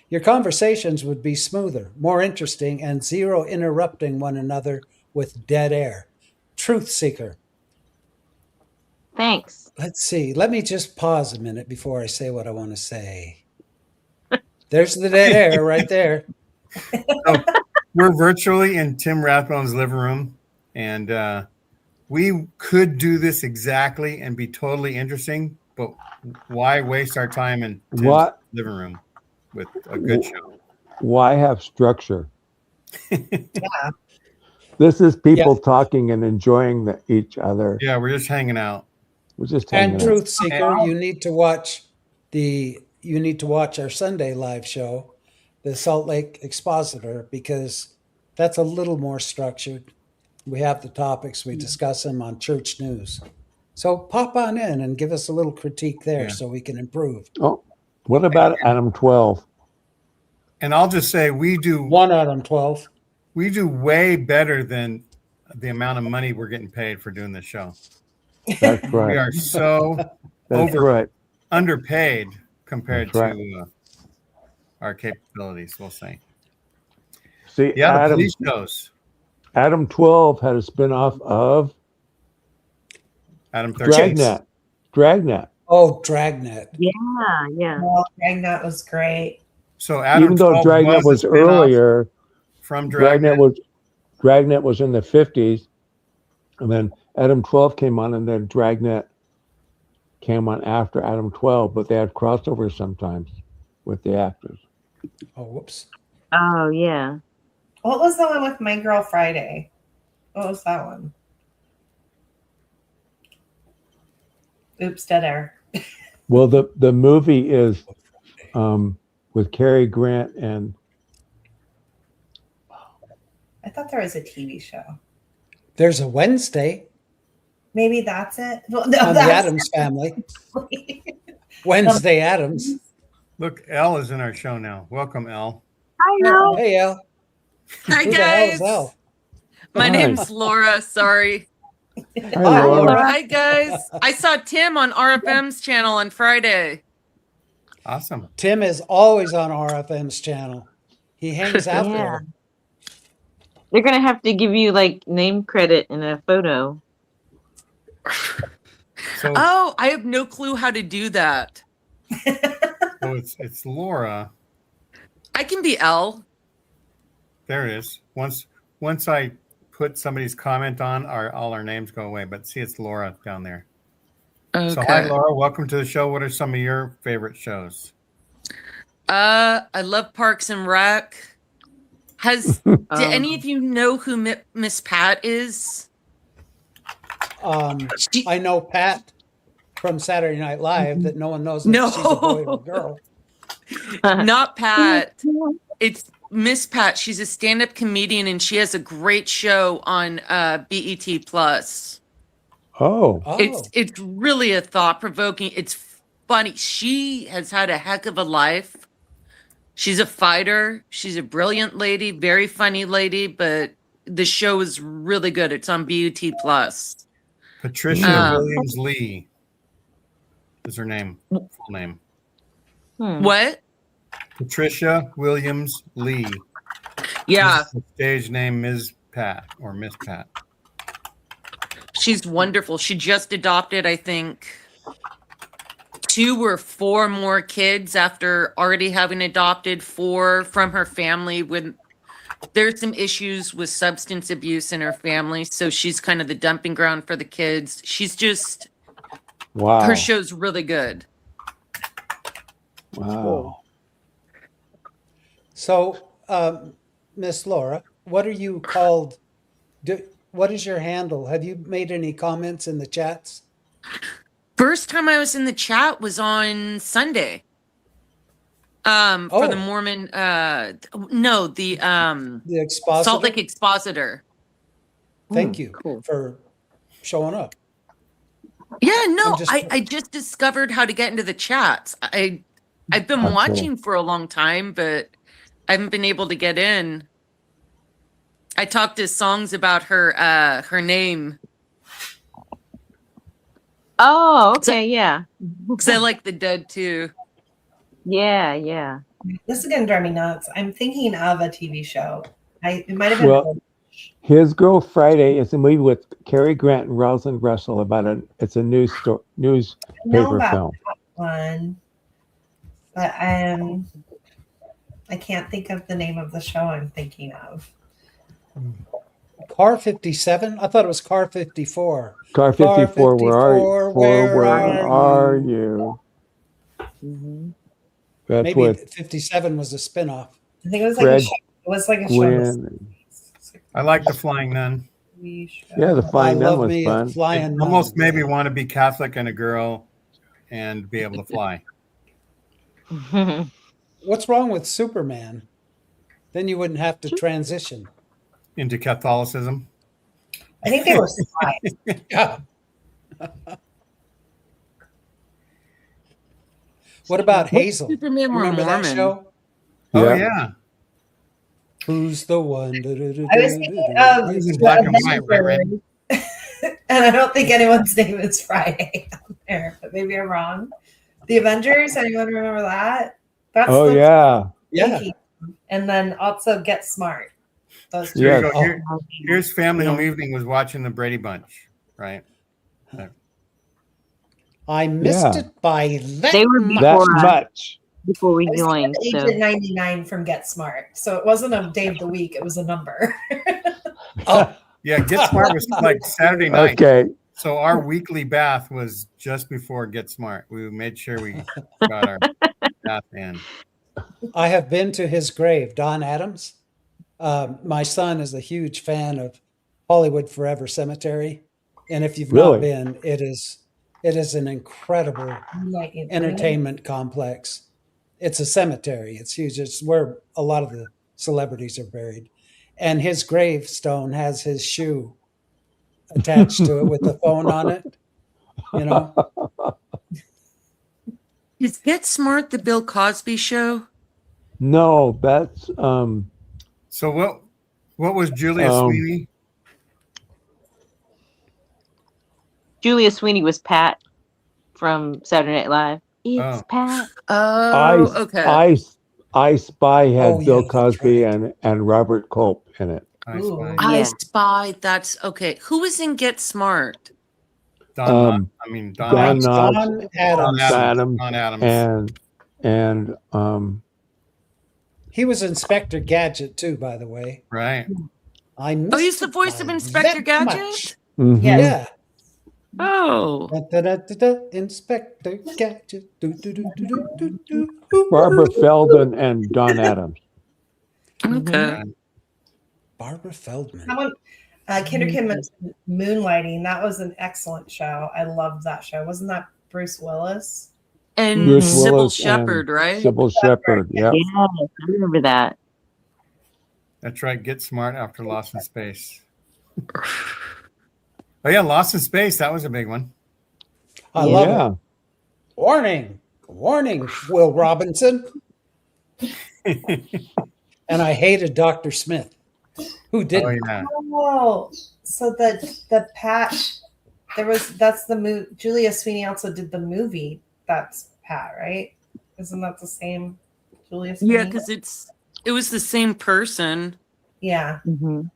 your conversations would be smoother, more interesting, and zero interrupting one another with dead air. Truth seeker. Thanks. Let's see. Let me just pause a minute before I say what I want to say. There's the dead air right there. So we're virtually in Tim Rathbone's living room, and we could do this exactly and be totally interesting, but why waste our time in Tim's What? living room with a good show? Why have structure? Yeah. This is people talking and enjoying each other. Yeah, we're just hanging out. We're just And hanging out. Truth Seeker, you need to watch our Sunday live show, the Salt Lake Expositor, because that's a little more structured. We have the topics, we discuss them on church news. So pop on in and give us a little critique there Yeah. so we can improve. Oh, what about Adam 12? And I'll just say we do 1 out of 12. way better than the amount of money we're getting paid for doing this show. That's We right. are so That's right. underpaid compared That's right. to our capabilities, we'll say. See, Yeah, the Adam, police shows. Adam 12 had a spinoff of Adam 13. Dragnet. Oh, Dragnet. Yeah. Yeah. Well, Dragnet was great. So Adam Even though 12 Dragnet was was a spin-off earlier, from Dragnet. Dragnet was in the 50s, and then Adam 12 came on, and then Dragnet came on after Adam 12, but they had crossovers sometimes with the actors. Oh, whoops. Oh, yeah. What was the one with My Girl Friday? What was that one? Oops, dead air. Well, the movie is with Cary Grant and I thought there was a TV show. There's a Wednesday Maybe that's it. Well, no, on the that's Addams Family. Wednesday Addams. Look, Elle is in our show now. Welcome, Elle. I know. Hey, Al. Hi Who the hell is guys. Al? My Hi. name's Laura. Sorry. Hi, Laura. Hi guys. I saw Tim on RFM's channel on Friday. Awesome. Tim is always on RFM's channel. He hangs out Yeah. there. They're gonna have to give you like name credit in a photo. So, Oh, I have no clue how to do that. so it's Laura. I can be L. There it is. Once I put somebody's comment on, all our names go away. But see, it's Laura down there. Okay. So hi, Laura. Welcome to the show. What are some of your favorite shows? I love Parks and Rec. Do any of you know who Miss Pat is? She- I know Pat from Saturday Night Live that no one knows if No. she's a boy or a girl. Not Pat. It's Miss Pat. She's a stand-up comedian and she has a great show on BET Plus. Oh, Oh, It's really a thought-provoking. It's funny. She has had a heck of a life. She's a fighter. She's a brilliant lady, very funny lady, but the show is really good. It's on BET Plus. Patricia Williams Lee is her name. Full name. What? Patricia Williams Lee. Yeah, This is the stage name Ms. Pat or Miss Pat. she's wonderful. She just adopted, I think, 2 or 4 more kids after already having adopted 4 from her family. When there's some issues with substance abuse in her family, so she's kind of the dumping ground for the kids. She's just wow. her show's really good. Wow. so Miss Laura, what are you called? What is your handle? Have you made any comments in the chats? First time I was in the chat was on Sunday. For Oh. the Mormon The expositor. Salt Lake Expositor. Thank you cool. for showing up. Yeah, no, I'm just- I just discovered how to get into the chats. I've been Cool. watching for a long time, but I haven't been able to get in. I talked to Songs about her name Oh, okay, yeah. because I like the dead too. Yeah. This is gonna drive me nuts. I'm thinking of a TV show. It might have been. Well, His Girl Friday is a movie with Cary Grant and Rosalind Russell about it's a newspaper about film. one, but I can't think of the name of the show I'm thinking of. Car 57? I thought it was Car 54. Car 54, where are you? where are you? Mhm. That's Maybe with 57 was a spinoff. I think it was like Fred a show. It was like a show. Gwen. I like the Flying Nun. Yeah, the Flying I Nun love was me a fun. flying Almost nun. made me want to be Catholic and a girl and be able to fly. What's wrong with Superman? Then you wouldn't have to transition. Into Catholicism. I think they were spies. Yeah. What about Hazel? Superman were Remember that Mormon. show? Oh Yeah. yeah. Who's the one? I was thinking of It was in black and white, right, Randy? and I don't think anyone's name is Friday on there, but maybe I'm wrong. The Avengers, anyone remember that? That's Oh the yeah. Yeah. thinking. And then also Get Smart. Those two. Here you Yes. go. Oh. Here's Family Home Evening was watching the Brady Bunch, right? I missed Yeah. it by that They were much. That Before, much. before we I was thinking joined. of So Agent 99 from Get Smart. So it wasn't a day of the week, it was a number. Oh, Yeah, Get Smart was like Saturday night. Okay. So our weekly bath was just before Get Smart. We made sure we got our bath in. I have been to his grave, Don Adams. My son is a huge fan of Hollywood Forever Cemetery, and if you've not Really? been, it's It is an incredible entertainment complex. It's a cemetery. It's huge. It's where a lot of the celebrities are buried. And his gravestone has his shoe attached to it with the phone on it. You know? Is Get Smart the Bill Cosby show? No, that's So what was Julia Sweeney? Julia Sweeney was Pat from Saturday Night Live. It's Pat. Oh, okay. I Spy had Oh, yeah, Bill that's Cosby right. and Robert Culp in it. I Ooh. Spy. I Yeah. Spy. That's okay. Who was in Get Smart? Don Don Don Knotts, Adams. Adams, and He was Inspector Gadget too, by the way. right. I Oh, he's the voice of Inspector Gadget? mhm. Yeah. Oh. Inspector Gadget. Barbara Feldon and Don Adams. Okay. Barbara Feldman. Someone, Kinder Kim mentioned Moonlighting. That was an excellent show. I loved that show. Wasn't that Bruce Willis? And Bruce Sybil Willis Shepherd, and right? Sybil Shepherd. Yeah. Yes, I remember that. That's right. Get Smart after Lost in Space. Oh yeah, Lost in Space. That was a big one. I love Yeah. it. Warning. Warning, Will Robinson. And I hated Dr. Smith. Who Oh didn't? yeah. Oh, so the Pat, that's the movie. Julia Sweeney also did the movie. That's Pat, right? Isn't that the same Julia Sweeney? Yeah, because it was the same person. Yeah, Mhm.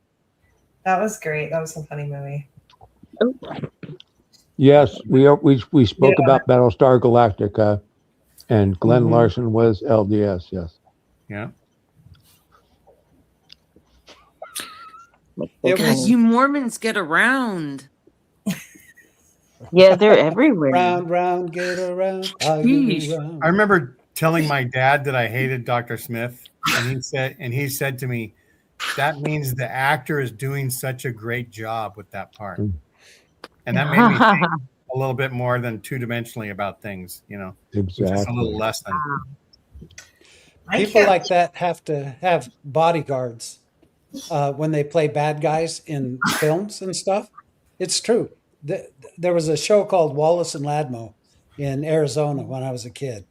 that was great. That was a funny movie. Yes, we spoke about Battlestar Galactica, and Glenn Mhm. Larson was LDS. Yes. Yeah. It God, was you Mormons get around. Yeah, they're everywhere. round, round, get around. Sheesh. Around. I remember telling my dad that I hated Dr. Smith, and he said to me, "That means the actor is doing such a great job with that part," and that made me think a little bit more than two-dimensionally about things. You know, just a Exactly. little less than. People like that have to have bodyguards when they play bad guys in films and stuff. It's true. There was a show called Wallace and Ladmo in Arizona when I was a kid.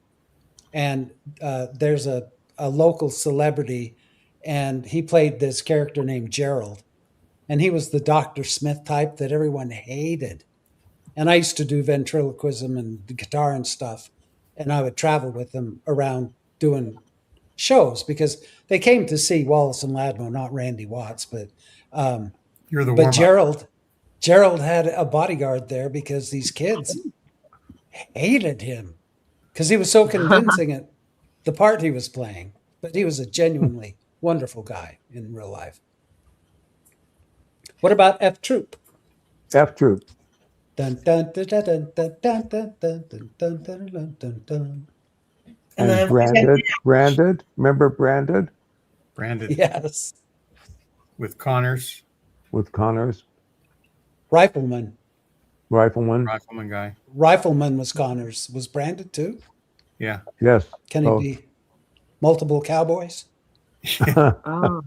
And there's a local celebrity, and he played this character named Gerald. And he was the Dr. Smith type that everyone hated. And I used to do ventriloquism and the guitar and stuff. And I would travel with them around doing shows because they came to see Wallace and Ladmo, not Randy Watts, but You're the warm-up. Gerald had a bodyguard there because these kids hated him because he was so convincing at the part he was playing. But he was a genuinely wonderful guy in real life. What about F Troop? F Troop. Dun, dun, dun, dun, dun, dun, dun, dun, dun, dun, dun, dun, dun, dun. And then Branded. Remember Branded Branded Yes. with Connors, with Connors, Rifleman. rifleman. rifleman guy. Rifleman was Connors. Was Branded too? Yeah. Yes. Can he Oh. be multiple cowboys? Oh.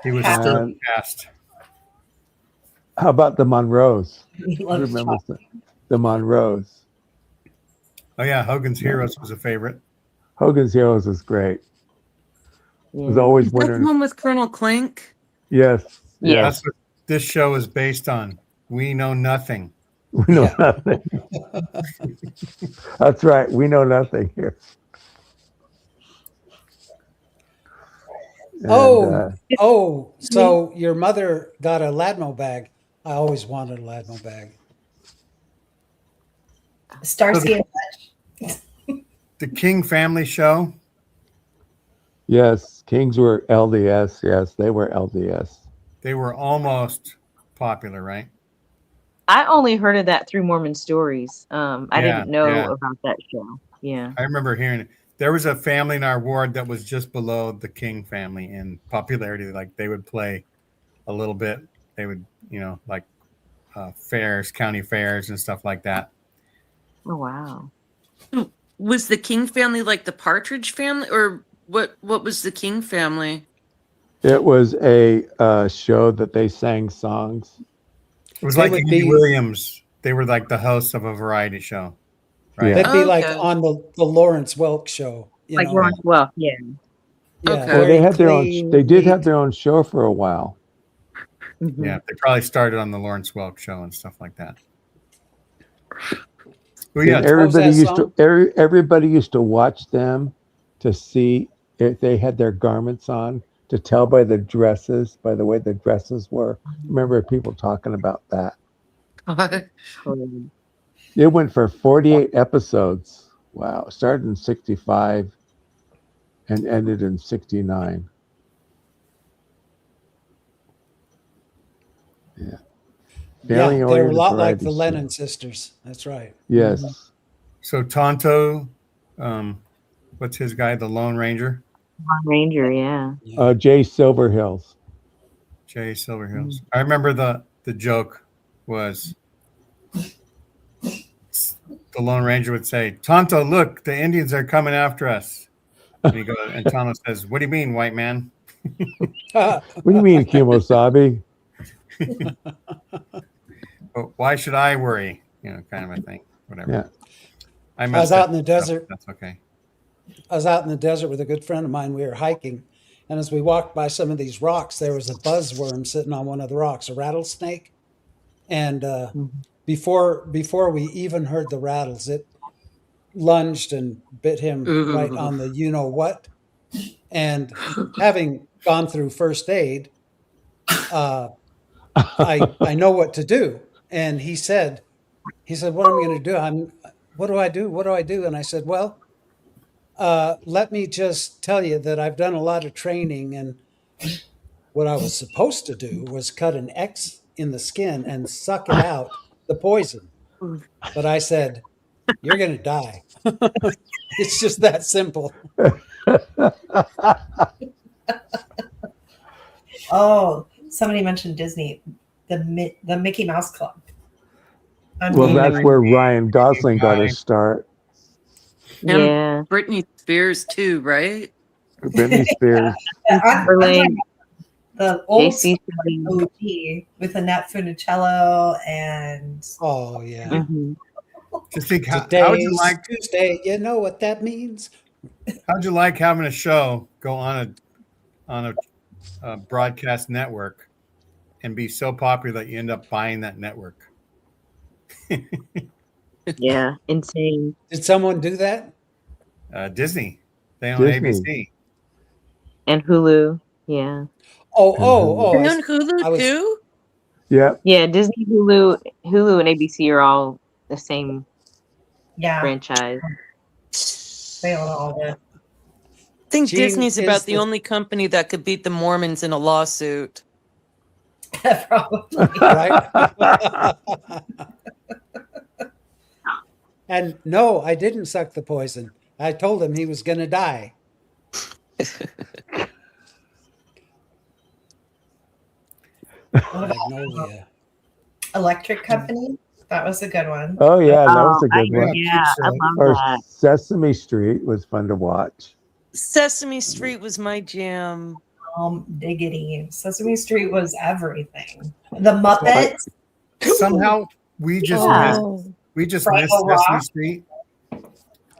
He was And still cast. how about the Monroes? he Who loves remembers the Monroes? Oh yeah, Hogan's Heroes was a favorite. Hogan's Heroes is great. Was Yeah. always Is that the wondering. one with Colonel Clink? Yes. Yeah. That's what this show is based on. We know nothing. We know Yeah. nothing. That's right. We know nothing here. And, So your mother got a Ladmo bag. I always wanted a Ladmo bag. Starsky and Hutch. The King family show. yes, Kings were LDS. Yes, they were LDS. They were almost popular, right? I only heard of that through Mormon stories. I Yeah, didn't know yeah. about that show. Yeah. I remember hearing it. There was a family in our ward that was just below the King family in popularity. Like they would play a little bit. They would, like fairs, county fairs, and stuff like that. Oh wow. Was the King family like the Partridge family, or what was the King family? It was a show that they sang songs. It was They like would Andy be- Williams. They were like the hosts of a variety show, right? Yeah. They'd be like Okay. on the Lawrence Welk show. You Like know? Lawrence Welk, yeah. Yeah, Okay. Well, they very had their own. clean, They did have neat. their own show for a while. Mhm. Yeah, they probably started on the Lawrence Welk show and stuff like that. Well, yeah, And everybody that used song? to everybody used to watch them to see if they had their garments on, to tell by the dresses, by the way the dresses were. Remember people talking about that. Cool. It went for 48 episodes. Wow. It started in 65 and ended in 69. Yeah. Yeah, Family they were a oriented lot like variety the show. Lennon sisters. That's right. Yes. so Tonto, what's his guy, the Lone Ranger, Lone Ranger, yeah. Jay Silverhills. Jay Silverhills. I remember the joke was the Lone Ranger would say, "Tonto, look, the Indians are coming after us." And Tonto says, "What do you mean, white man?" What do you mean, Kimosabe? But why should I worry? Kind of a thing. Whatever. Yeah. I was out in the desert. That's okay. I was out in the desert with a good friend of mine. We were hiking, and as we walked by some of these rocks, there was a buzzworm sitting on one of the rocks, a rattlesnake. And before we even heard the rattles, it lunged and bit him right on the you know what. And having gone through first aid, I know what to do. And he said, "What am I going to do? What do I do? What do I do?" And I said, "Well, let me just tell you that I've done a lot of training, and what I was supposed to do was cut an X in the skin and suck it out, the poison. But I said, you're going to die." It's just that simple. Oh, somebody mentioned Disney, the Mickey Mouse Club. Well, that's where Ryan Gosling got his start. And Yeah. Britney Spears too, right? Britney Spears. I'm talking the old JC OG with Annette Funicello and Oh, yeah. Mhm. Just think, how'd Today's you like Tuesday. You know what that means? how'd you like having a show go on a broadcast network and be so popular that you end up buying that network? Yeah, insane. Did someone do that? Disney, they own Disney. ABC. And Hulu, yeah. Oh! And on Hulu I was- too? Yeah. Yeah, Disney, Hulu, and ABC are all the same yeah, franchise. they own all of it. I think Gene Disney's is about the the- only company that could beat the Mormons in a lawsuit. Probably. Right? And no, I didn't suck the poison. I told him he was going to die. Magnolia. Electric Company. That was a good one. Oh yeah, that was a I good one. Yeah, I love Or that. Sesame Street was fun to watch. Sesame Street was my jam. Diggity. Sesame Street was everything. The Muppets. Somehow we just Wow. missed Fraggle Sesame Rock. Street.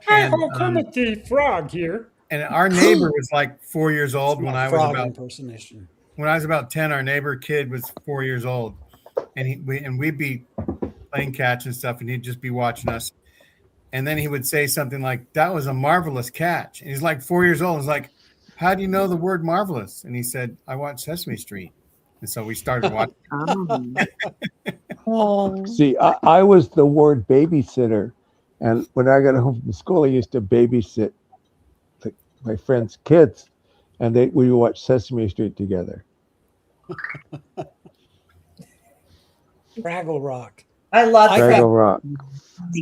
Hi, And, Kermit Frog here. and our neighbor was like 4 years old when I was Frog about impersonation. 10. Our neighbor kid was 4 years old, and we'd be playing catch and stuff, and he'd just be watching us, and then he would say something like, "That was a marvelous catch." And he's like 4 years old. He's like, "How do you know the word marvelous?" And he said, "I watched Sesame Street," and so we started watching. Oh. See, I was the ward babysitter, and when I got home from school, I used to babysit my friends' kids, and we would watch Sesame Street together. Fraggle Rock. I love I- Fraggle Rock.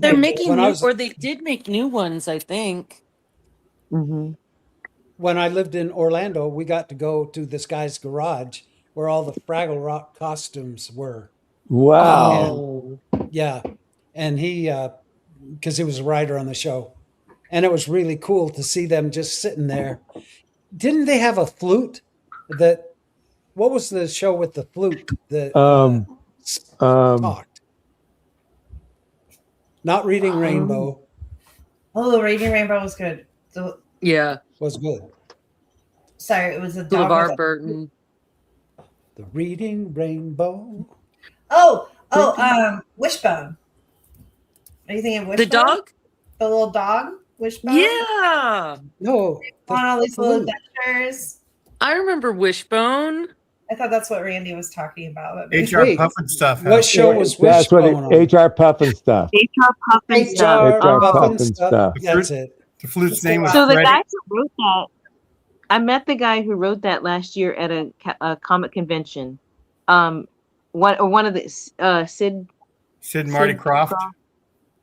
They're making When I new, was- or they did make new ones, I think. Mm-hmm. When I lived in Orlando, we got to go to this guy's garage where all the Fraggle Rock costumes were. Wow. Oh. Yeah, and he because he was a writer on the show, and it was really cool to see them just sitting there. Didn't they have a flute? That what was the show with the flute that Um, um, talked? Not Reading Rainbow Oh, Raging Rainbow was good. Yeah. was good. Sorry, it was a dog. LeVar with Burton. The Reading Rainbow. Wishbone. Are you thinking of The Wishbone? dog? The little dog, Wishbone. Yeah. No, On all these little flute. adventures. I remember Wishbone. I thought that's what Randy was talking about. But maybe- HR Wait, Puffin stuff. what show was That's what Wishbone on? HR Puffin stuff. HR Puffin stuff. HR HR Puffin Puffin stuff. stuff. That's it. The flute's name was So the Freddie. guy who wrote that, I met the guy who wrote that last year at a comic convention. One of the Sid Sid Marty Croft.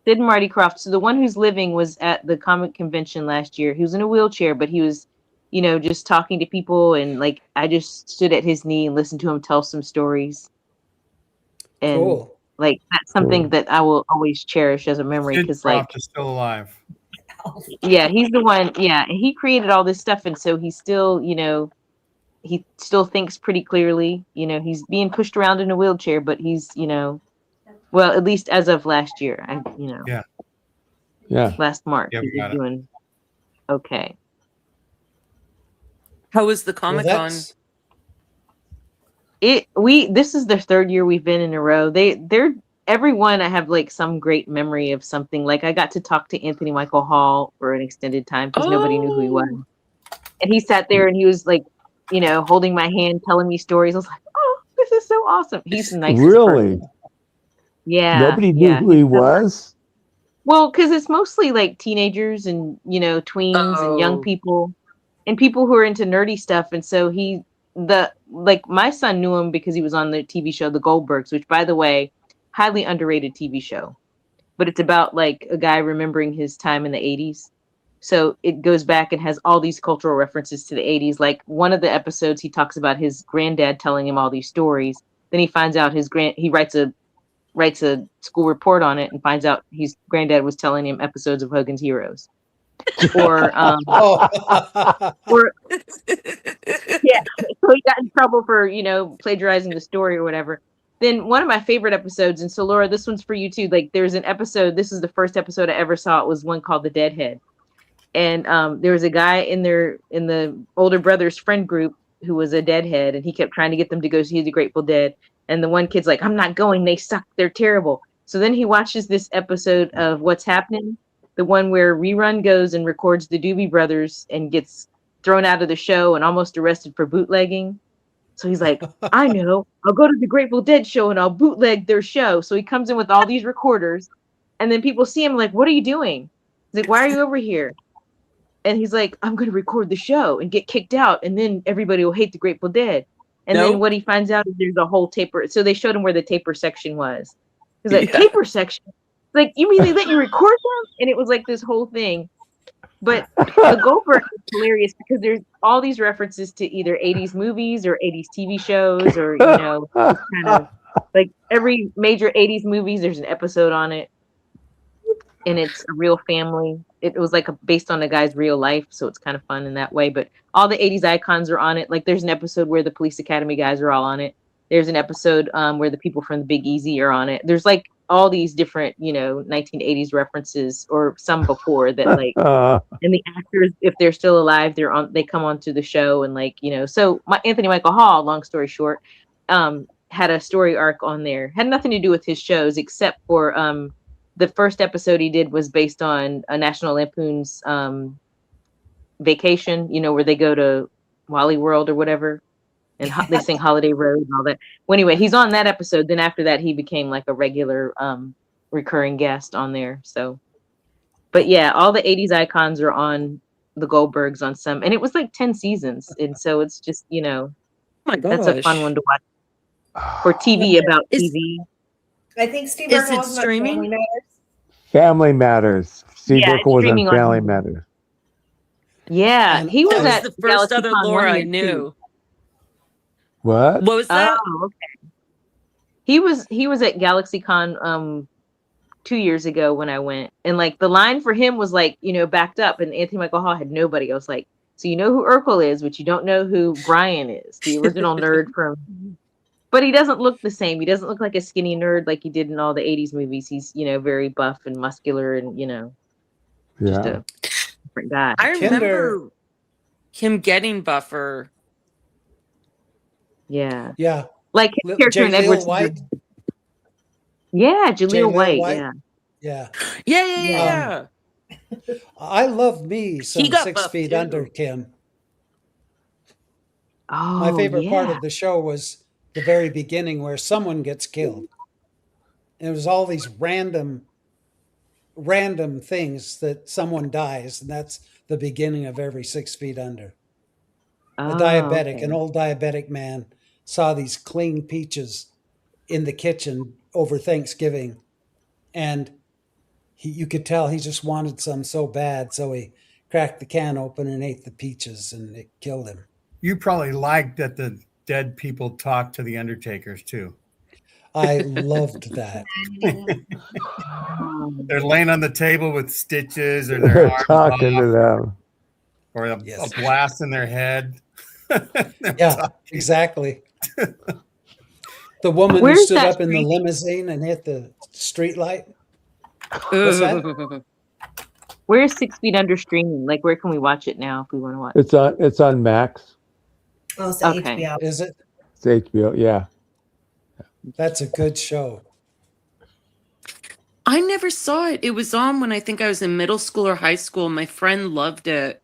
Sid and Marty Croft. So the one who's living was at the comic convention last year. He was in a wheelchair, but he was, just talking to people, and like I just stood at his knee and listened to him tell some stories. And Cool. like that's something Cool. that I will always cherish as a memory, Sid because like Croft is still alive. yeah, he's the one. Yeah, and he created all this stuff, and so he's still, he still thinks pretty clearly. He's being pushed around in a wheelchair, but he's, well, at least as of last year, Yeah. last March, Yeah, he we got was it. doing okay. How was the Well, Comic Con? that's This is the third year we've been in a row. They're everyone I have like some great memory of something. Like I got to talk to Anthony Michael Hall for an extended time because nobody knew who he was. And he sat there and he was like, holding my hand, telling me stories. I was like, oh, this is so awesome. He's the nicest Really? person. Yeah. Nobody knew yeah. who he was? Well, because it's mostly like teenagers and, tweens and young Oh. people and people who are into nerdy stuff. And so my son knew him because he was on the TV show The Goldbergs, which, by the way, highly underrated TV show. But it's about like a guy remembering his time in the 80s. So it goes back and has all these cultural references to the 80s. Like one of the episodes, he talks about his granddad telling him all these stories. Then he finds out he writes a school report on it and finds out his granddad was telling him episodes of Hogan's Heroes. Or oh. yeah, so he got in trouble for plagiarizing the story or whatever. Then one of my favorite episodes, and so Laura, this one's for you too. Like there's an episode. This is the first episode I ever saw. It was one called The Deadhead, and there was a guy in the older brother's friend group who was a deadhead, and he kept trying to get them to go see the Grateful Dead. And the one kid's like, "I'm not going. They suck. They're terrible." So then he watches this episode of What's Happening, the one where Rerun goes and records the Doobie Brothers and gets thrown out of the show and almost arrested for bootlegging. So he's like, I know, I'll go to the Grateful Dead show and I'll bootleg their show. So he comes in with all these recorders, and then people see him like, what are you doing? He's like, why are you over here? And he's like, I'm going to record the show and get kicked out, and then everybody will hate the Grateful Dead. And then what he finds out is there's a whole taper. So they showed him where the taper section was. He's like, taper section? Like, you mean they let you record them? And it was like this whole thing. But the Goldberg is hilarious because there's all these references to either 80s movies or 80s TV shows, or, kind of like every major 80s movies, there's an episode on it. And it's a real family. It was like based on a guy's real life. So it's kind of fun in that way. But all the 80s icons are on it. Like there's an episode where the Police Academy guys are all on it. There's an episode where the people from the Big Easy are on it. There's like all these different, 1980s references, or some before that, like, and the actors, if they're still alive, they come onto the show, and like, so Anthony Michael Hall, long story short, had a story arc on there, had nothing to do with his shows, except for, the first episode he did was based on a National Lampoon's, Vacation, where they go to Wally World or whatever. And they sing Holiday Road and all that. Well, anyway, he's on that episode. Then after that, he became like a regular recurring guest on there. So, but yeah, all the 80s icons are on the Goldbergs on some. And it was like 10 seasons. And so it's just, Oh my gosh. that's a fun one to watch for TV about TV. I think Steve Is Urkel it wasn't on streaming? Family Matters. Family Matters. Steve Yeah, Urkel was streaming on on Family Hulu. Matters. Yeah, And he was That at was the first Galaxy other Con Laura one I year, knew. too. What? What was that? Oh, okay. He was at GalaxyCon 2 years ago when I went, and like the line for him was like, backed up, and Anthony Michael Hall had nobody. I was like, so you know who Urkel is, but you don't know who Brian is, the original nerd from. But he doesn't look the same. He doesn't look like a skinny nerd like he did in all the '80s movies. He's very buff and muscular, and just Yeah. a different guy. I Kinder- remember him getting buffer. Yeah, Yeah. like his character in Jaleel Edward White. Yeah, Jaleel Jaleel White. White. Yeah. Yeah. Yeah. I love me some He got 6 buff, feet too. under, Kim. Oh, My favorite part yeah. of the show was the very beginning where someone gets killed. And it was all these random things that someone dies, and that's the beginning of every 6 feet under. A diabetic, okay. an old diabetic man, saw these clean peaches in the kitchen over Thanksgiving, and you could tell he just wanted some so bad, so he cracked the can open and ate the peaches, and it killed him. You probably liked that the dead people talk to the undertakers too. I loved that. They're laying on the table with stitches or their They're arms talking to off, them. or a Yes. blast in their head. They're Yeah, talking. exactly. The woman who Where's stood that up in the street? limousine and hit the street light. What's that? Where's 6 Feet Under streaming? Like, where can we watch it now if we want to watch? It's on Max. Oh, so Okay. HBO. Is it? It's HBO. Yeah. That's a good show. I never saw it. It was on when I think I was in middle school or high school. My friend loved it,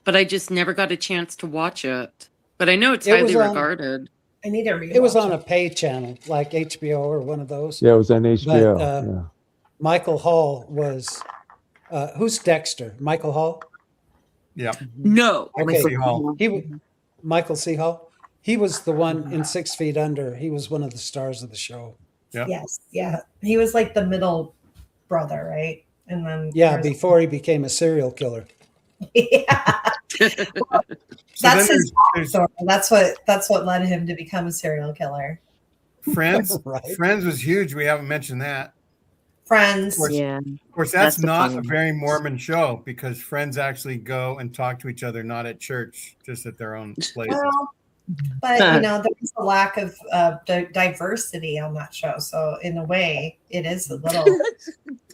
but I just never got a chance to watch it. But I know it's It was highly on- regarded. I need to rewatch It was on a pay channel like HBO or one of those. Yeah, it was on HBO. But, yeah. Michael Hall was, who's Dexter? Michael Hall? Yeah. No. Okay. C. Hall. Michael C. Hall? He was the one in 6 Feet Under. He was one of the stars of the show. Yeah. Yes, yeah. He was like the middle brother, right? And then Yeah, there's- before he became a serial killer. yeah. So That's then his there's story. That's what led him to become a serial killer. Friends. Right. Friends was huge. We haven't mentioned that. Friends. course. Yeah. Of course, that's That's the not fun a one. very Mormon show because Friends actually go and talk to each other, not at church, just at their own places. Well, but there's a lack of diversity on that show. So in a way, it is a little.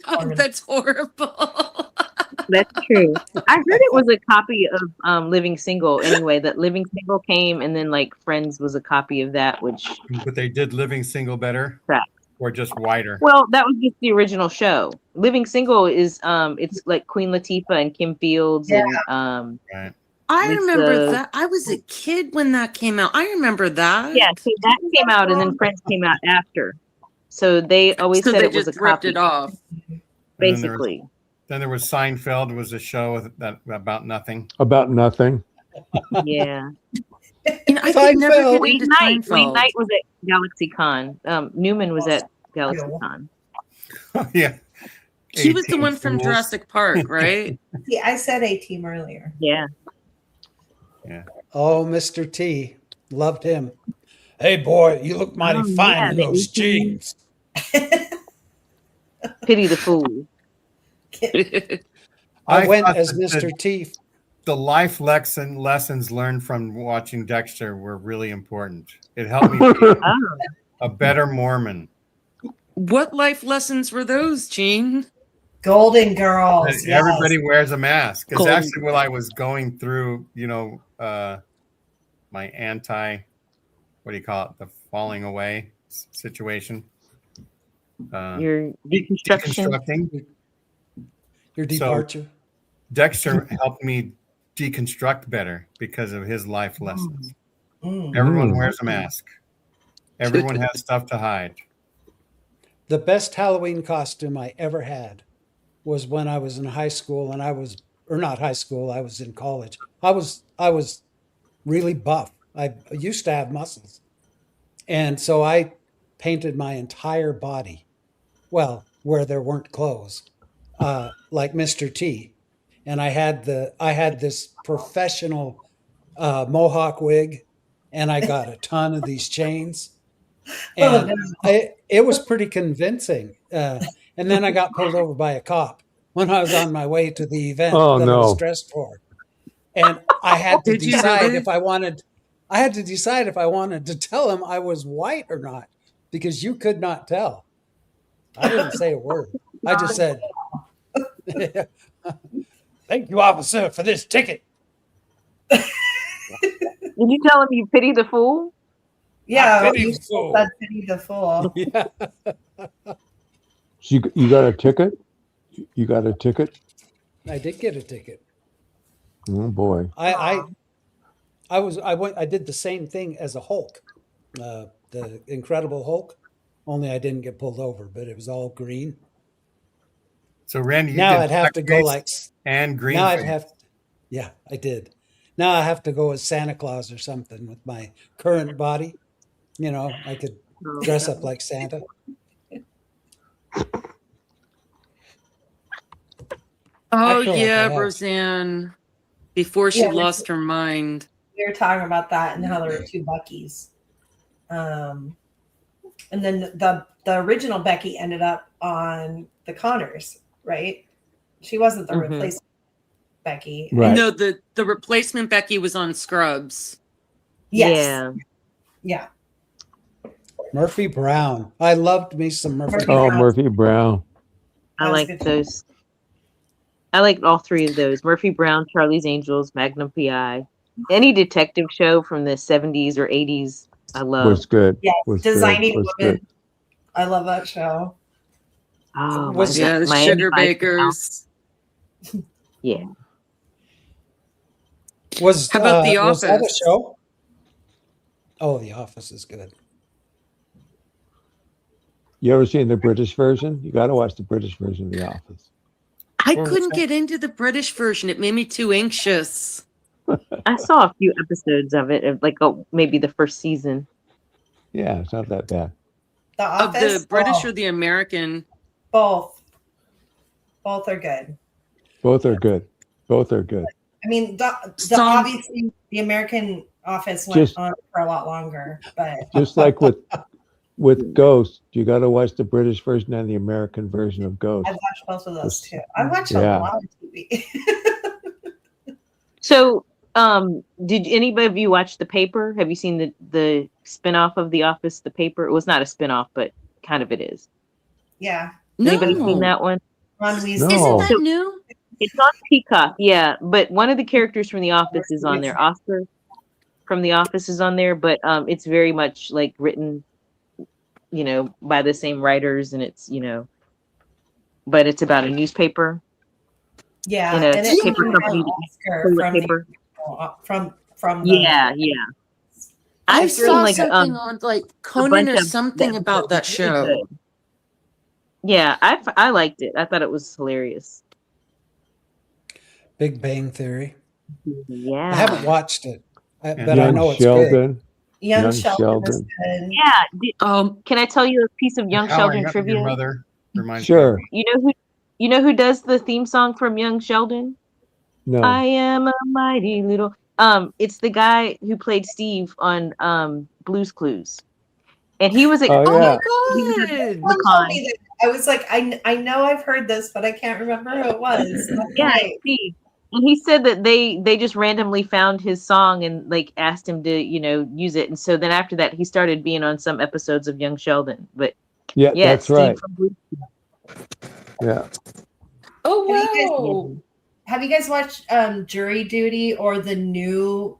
Oh, that's horrible. That's true. I heard it was a copy of Living Single anyway, that Living Single came and then like Friends was a copy of that, which, But they did Living Single better, Correct. or just wider. well, that was just the original show. Living Single is it's like Queen Latifah and Kim Fields and Right. I Lisa- remember that. I was a kid when that came out. I remember that. yeah, so that came out and then Friends came out after. So they always So said they it was a just ripped copy, it off. basically. Then there was Seinfeld, was a show that about nothing. About nothing. Yeah. You know, I could never Seinfeld. get Wayne into Knight. Wayne Seinfeld. Knight was at GalaxyCon. Newman was at GalaxyCon. Yeah. He was the 18 one from fools. Jurassic Park, right? See, I said A-Team earlier. Yeah. Oh, Mr. T. Loved him. Hey, boy, you look mighty Oh, fine yeah, in the those 18. jeans. Pity the fool. I went thought as that Mr. T. The life lessons learned from watching Dexter were really important. It helped me be Oh. a better Mormon. What life lessons were those, Gene? Golden Girls. That everybody wears a mask. It's Golden actually while I was going through, my what do you call it? The falling away situation. Your deconstruction. Deconstructing. Your departure. Dexter helped me deconstruct better because of his life lessons. Mm. Everyone wears a mask. Everyone has stuff to hide. The best Halloween costume I ever had was when I was in high school, and I was in college. I was really buff. I used to have muscles. And so I painted my entire body, well, where there weren't clothes, like Mr. T. And I had this professional mohawk wig, and I got a ton of these chains. And no. it was pretty convincing. And then I got pulled over by a cop when I was on my way to the event Oh, that I was no. dressed for. And I had to Did you decide really? if I wanted to tell him I was white or not, because you could not tell. I didn't say a word. I just said, "Thank you, officer, for this ticket." Did you tell him you pity the fool? Yeah, pity you the fool. said pity the fool. Yeah, So you got a ticket? You got a ticket? I did get a ticket. Oh boy. I did the same thing as a Hulk, the Incredible Hulk. Only I didn't get pulled over, but it was all green. So Randy, you Now did I'd have to go blackface like and green now I'd face. have, yeah, I did. Now I have to go as Santa Claus or something with my current body. You know, I could Oh, dress up like Santa. Oh feel like I yeah, have. Roseanne. Before she Yeah, lost her mind. We were talking about that and how there were two Beckys. And then the original Becky ended up on the Connors, right? She wasn't the Mhm. replacement Becky. Right. No, the replacement Becky was on Scrubs. Yes. Yeah. Yeah. Murphy Brown. I loved me some Murphy. Oh, Brown. Murphy Brown. I That was like good. those. I like all three of those: Murphy Brown, Charlie's Angels, Magnum PI. Any detective show from the 70s or 80s, I love. Was good. Yes. Was Designing good. Was Women. good. I love that show. Oh, Was my it- Yeah, the Miami Sugar Vice Bakers. Yeah. Was How about The was that a Office? show? Oh, The Office is good. You ever seen the British version? You got to watch the British version of The Office. I Mm. couldn't get into the British version. It made me too anxious. I saw a few episodes of it, of like maybe the first season. Yeah, it's not that bad. The Of Office. the British Oh, or the American? both. Both are good. Both are good. Both are good. I mean, the Some- obviously the American Office went Just- on for a lot longer, but Just like with Ghost, you got to watch the British version and the American version of Ghost. I've watched both of those too. I watch a Yeah. lot of TV. So, did anybody of you watch The Paper? Have you seen the spinoff of The Office, The Paper? It was not a spinoff, but kind of it is. Yeah, Anybody seen No. that one? Ron Weasley. No. Isn't that So- new? It's on Peacock, yeah. But one of the characters from The Office is on there. Oscar from The Office is on there, but it's very much like written, by the same writers, and it's but it's about a newspaper. Yeah, in a and it paper won company an Oscar toilet from paper. from the Yeah. I I've saw seen, like, something on like Conan bunch or of something that about that was really show. good. Yeah, I liked it. I thought it was hilarious. Big Bang Theory. Yeah. I haven't watched it, but I Young know it's good. Sheldon. Young Young Sheldon is Sheldon. good. Yeah. Can I tell you a piece of Young How I Sheldon Met trivia? Your Mother reminds Sure. me. You know who does the theme song from Young Sheldon? No. I am a mighty little. It's the guy who played Steve on Blue's Clues, and he was. Oh, Oh yeah. my god! Someone told me that. I was like, I know I've heard this, but I can't remember who it was. That's Yeah, right. Steve. And he said that they just randomly found his song and like asked him to use it, and so then after that he started being on some episodes of Young Sheldon. But Yeah, yeah, that's Steve right. from Blue's Clues. Yeah. Oh Have you guys- wow! Have you guys watched Jury Duty or the new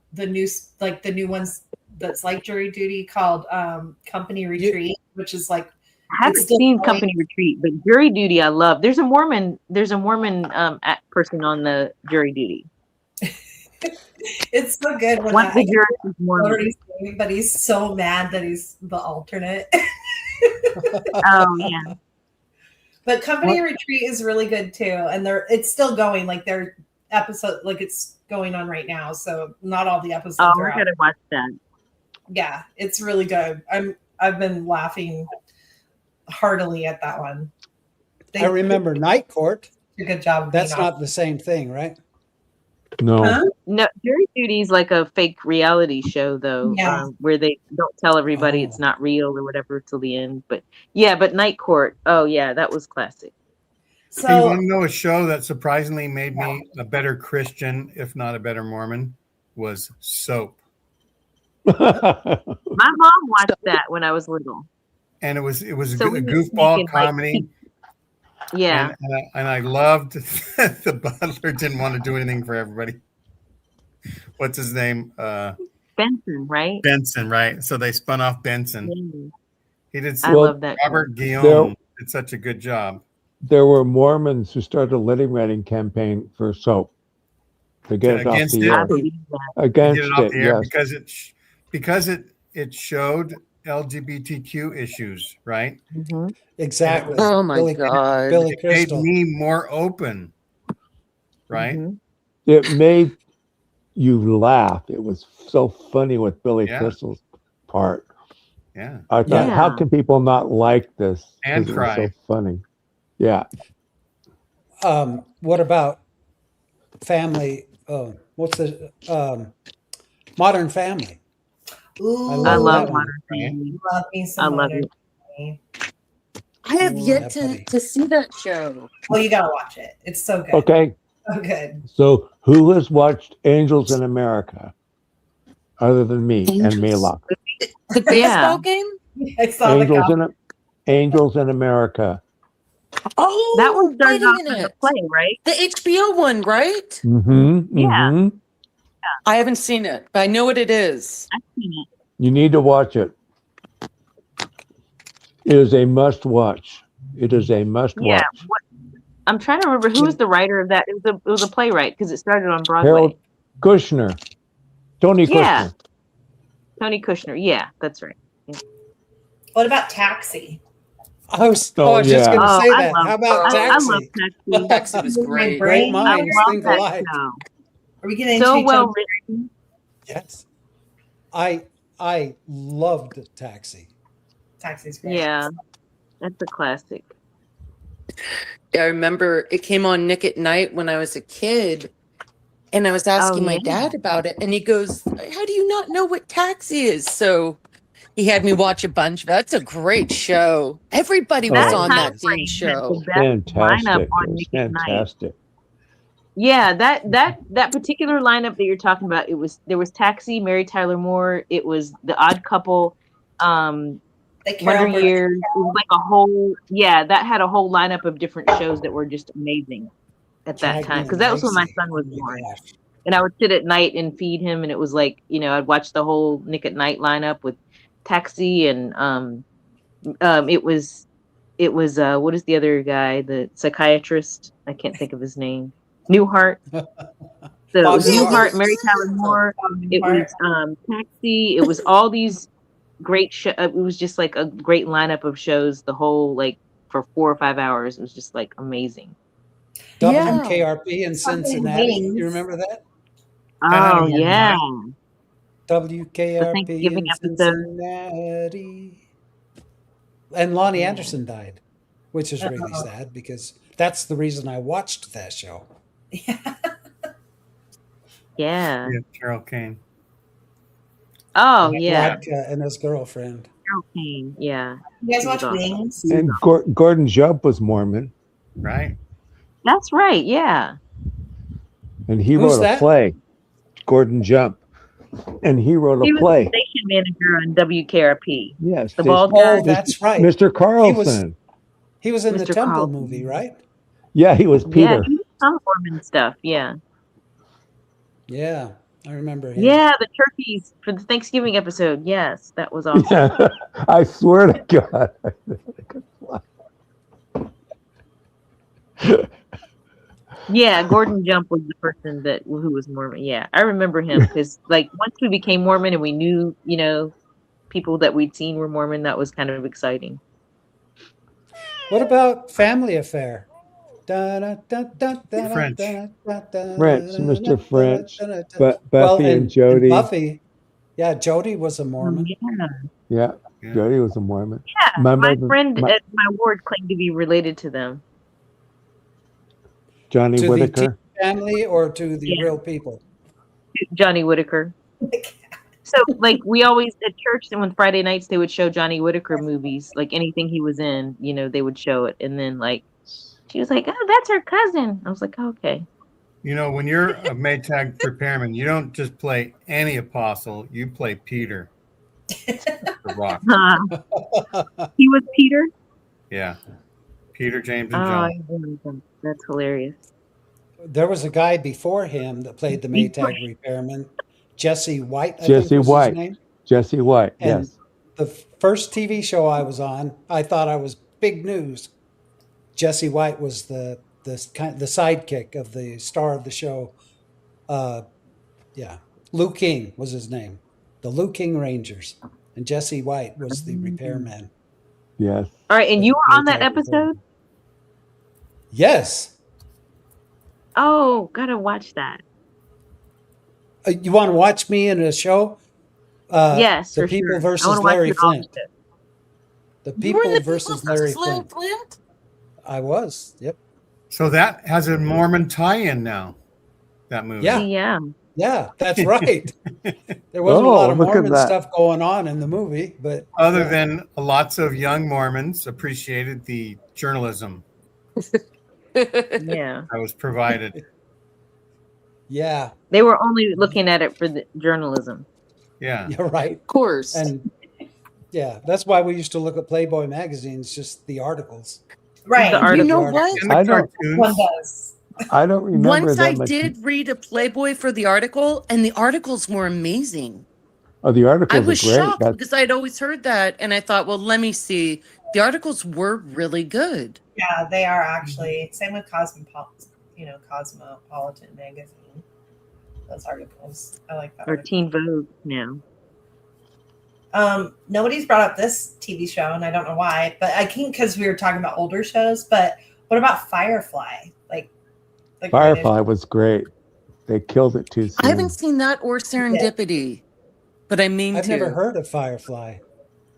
like the new ones that's like Jury Duty called Company Retreat, which is like I haven't still seen going. Company Retreat, but Jury Duty I love. There's a Mormon person on the Jury Duty. it's so good when One of that, the jurors is I don't know Mormon. what he's saying, but he's so mad that he's the alternate. Oh yeah. But Company Retreat is really good too, and it's still going. Like their episode, like it's going on right now. So not all the episodes Oh, are I out. gotta watch that. Yeah, it's really good. I've been laughing heartily at that one. They I remember Night Court. did a good job. Of That's being not the same thing, right? No. Huh? No, jury duty is like a fake reality show, though, Yeah. where they don't tell everybody it's Oh. not real or whatever till the end. But yeah, but Night Court. Oh yeah, that was classic. Hey, you want So to know a show that surprisingly made me a better Christian, if not a better Mormon? Was Soap. My mom watched that when I was little. And it was a So we a were goofball making, like, comedy. Yeah. And I loved the butler didn't want to do anything for everybody. What's his name? Benson, right? Benson, right? So they spun off Benson. Yeah. He did I Well, love that show. Robert Guillaume did such a good job. there were Mormons who started a letter-writing campaign for soap to get it off Against the it? I air. believe that. He Against did it off it, the air yes. because it showed LGBTQ issues, right? Mm-hmm. Exactly. Oh my God. Billy It made Crystal. me more open, right? Mm-hmm. It made you laugh. It was so funny with Billy Yeah. Crystal's part. Yeah. I thought, Yeah. how can people not like this? 'Cause And it was cry. so funny. Yeah. What about family? What's the Modern Family? ooh, I I love love that one. Modern Family. love me I some love Modern it. Family. I have Yeah, yet buddy. to see that show. Oh, you gotta watch it. It's so good. Okay. So good. So who has watched Angels in America other than me and Angels? Malak? The baseball game? I saw the Angels cop. Angels in America. Oh, That one wait started a off as a minute. play, right? The HBO one, right? Mm-hmm. Yeah. Mm-hmm. I haven't seen it, but I know what it is. I've seen it. You need to watch it. It is a must watch. It is a must Yeah. watch. I'm trying to remember who was the writer of that. It was a playwright because it started on Broadway. Harold Kushner. Tony Yeah. Kushner. Tony Kushner. Yeah, that's right. What about Taxi? I was Oh, just yeah. going to say I that. love, How about I Taxi? love Taxi. Taxi was My great. brain. Great I minds love think that alike. show. Are we getting into So each well other? written. Yes. I loved Taxi. Taxi's great. Yeah, that's a classic. I remember it came on Nick at Night when I was a kid, and I was asking my yeah. dad about it, and he goes, "How do you not know what Taxi is?" So he had me watch a bunch. That's a great show. Everybody was That Oh, on time that frame damn had show. the best lineup Fantastic. It on was Nick at Night. fantastic. Yeah, that particular lineup that you're talking about, there was Taxi, Mary Tyler Moore, it was The Odd Couple, The Carol Wonder Burnett Years. It was like a whole, that had a whole lineup of different shows that were just amazing at that Drag time. Me Because that was when my Legacy. son was Oh my born. gosh. And I would sit at night and feed him, and it was like, I'd watch the whole Nick at Night lineup with Taxi and it was what is the other guy, the psychiatrist? I can't think of his name. Newhart. So it Bob was Newhart, Newhart. Mary Tyler Moore. It was Taxi. It was all these great shows. It was just like a great lineup of shows. The whole for 4 or 5 hours. It was just like amazing. Yeah. WKRP in Something Cincinnati. wings. You remember that? had a Oh Mormon yeah, WKRP Thanksgiving in episode. Cincinnati. And Lonnie Anderson died, which is really Uh-oh. sad because that's the reason I watched that show. yeah. Yeah, Carol Kane. Oh yeah, Vodka and his girlfriend. Carol Kane. Yeah, You guys He watch was awesome. Wings? And Gordon Jump was Mormon, Right. that's right. Yeah. and he Who's wrote a that? play. Gordon Jump, and he wrote He a was play. the station manager on WKRP. Yes, The bald Oh, guy. that's right. Mr. Carlson. He was in the Mr. Temple Carlson. movie, right? Yeah, he was Yeah, Peter. he did some Mormon stuff. Yeah. Yeah, I remember him. Yeah, the turkeys for the Thanksgiving episode. Yes, that was awesome. I swear to God. Yeah, Gordon Jump was the person who was Mormon. Yeah, I remember him because once we became Mormon and we knew, people that we'd seen were Mormon, that was kind of exciting. What about Family Affair? French, Mr. French, but Buffy and Jody. Buffy, yeah, Jody was a Mormon. Yeah, Yeah, Jody was a Mormon. yeah. My My mother- friend my- at my ward claimed to be related to them. Johnny To the Whitaker. family or to the Yeah. real people? Johnny Whitaker. So, like, we always at church, and on Friday nights they would show Johnny Whitaker movies, like anything he was in, they would show it. And then, like, she was like, "Oh, that's her cousin." I was like, oh, "Okay." When you're a Maytag repairman, you don't just play any apostle, you play Peter. The Rock. He was Peter. Yeah. Peter, James, Oh, and I John. remember him. That's hilarious. There was a guy before him that played the Maytag repairman, Jesse White, I Jesse think was White. his name. Jesse White. And Yes. the first TV show I was on, I thought I was big news. Jesse White was the sidekick of the star of the show. Lou King was his name. The Lou King Rangers. And Jesse White was the repairman. Yes. All right, and The you were on that Maytag episode? repairman. Yes. Oh, gotta watch that. You want to watch me in a show? Yes, The for People sure. I versus wanna watch Larry it all. Flint. The You were in People the versus People Larry Flint. Flint. I was. Yep. So that has a Mormon tie-in now, that movie. Yeah. Yeah. Yeah, that's right. There wasn't a Oh, lot of look at Mormon that. stuff going on in the movie, but Other yeah. than lots of young Mormons appreciated the journalism Yeah. that was provided. Yeah, They were only looking at it for the journalism. Yeah. you're right. Of course. And yeah, that's why we used to look at Playboy magazines, just the articles. Right. The you article. know what? And the I don't- One cartoons. does. I don't remember Once that I much. did read a Playboy for the article, and the articles were amazing. Oh, the I articles was are great. shocked because I'd always heard that, and I thought, well, let me see. The articles were really good. Yeah, they are actually. Same with Cosmopolitan magazine. Those articles. I like that. Or Teen Vogue now. Nobody's brought up this TV show, and I don't know why, but I think because we were talking about older shows. But what about Firefly? Like Firefly was great. They killed it too soon. I haven't seen that or Serendipity, but I mean I've to. never heard of Firefly.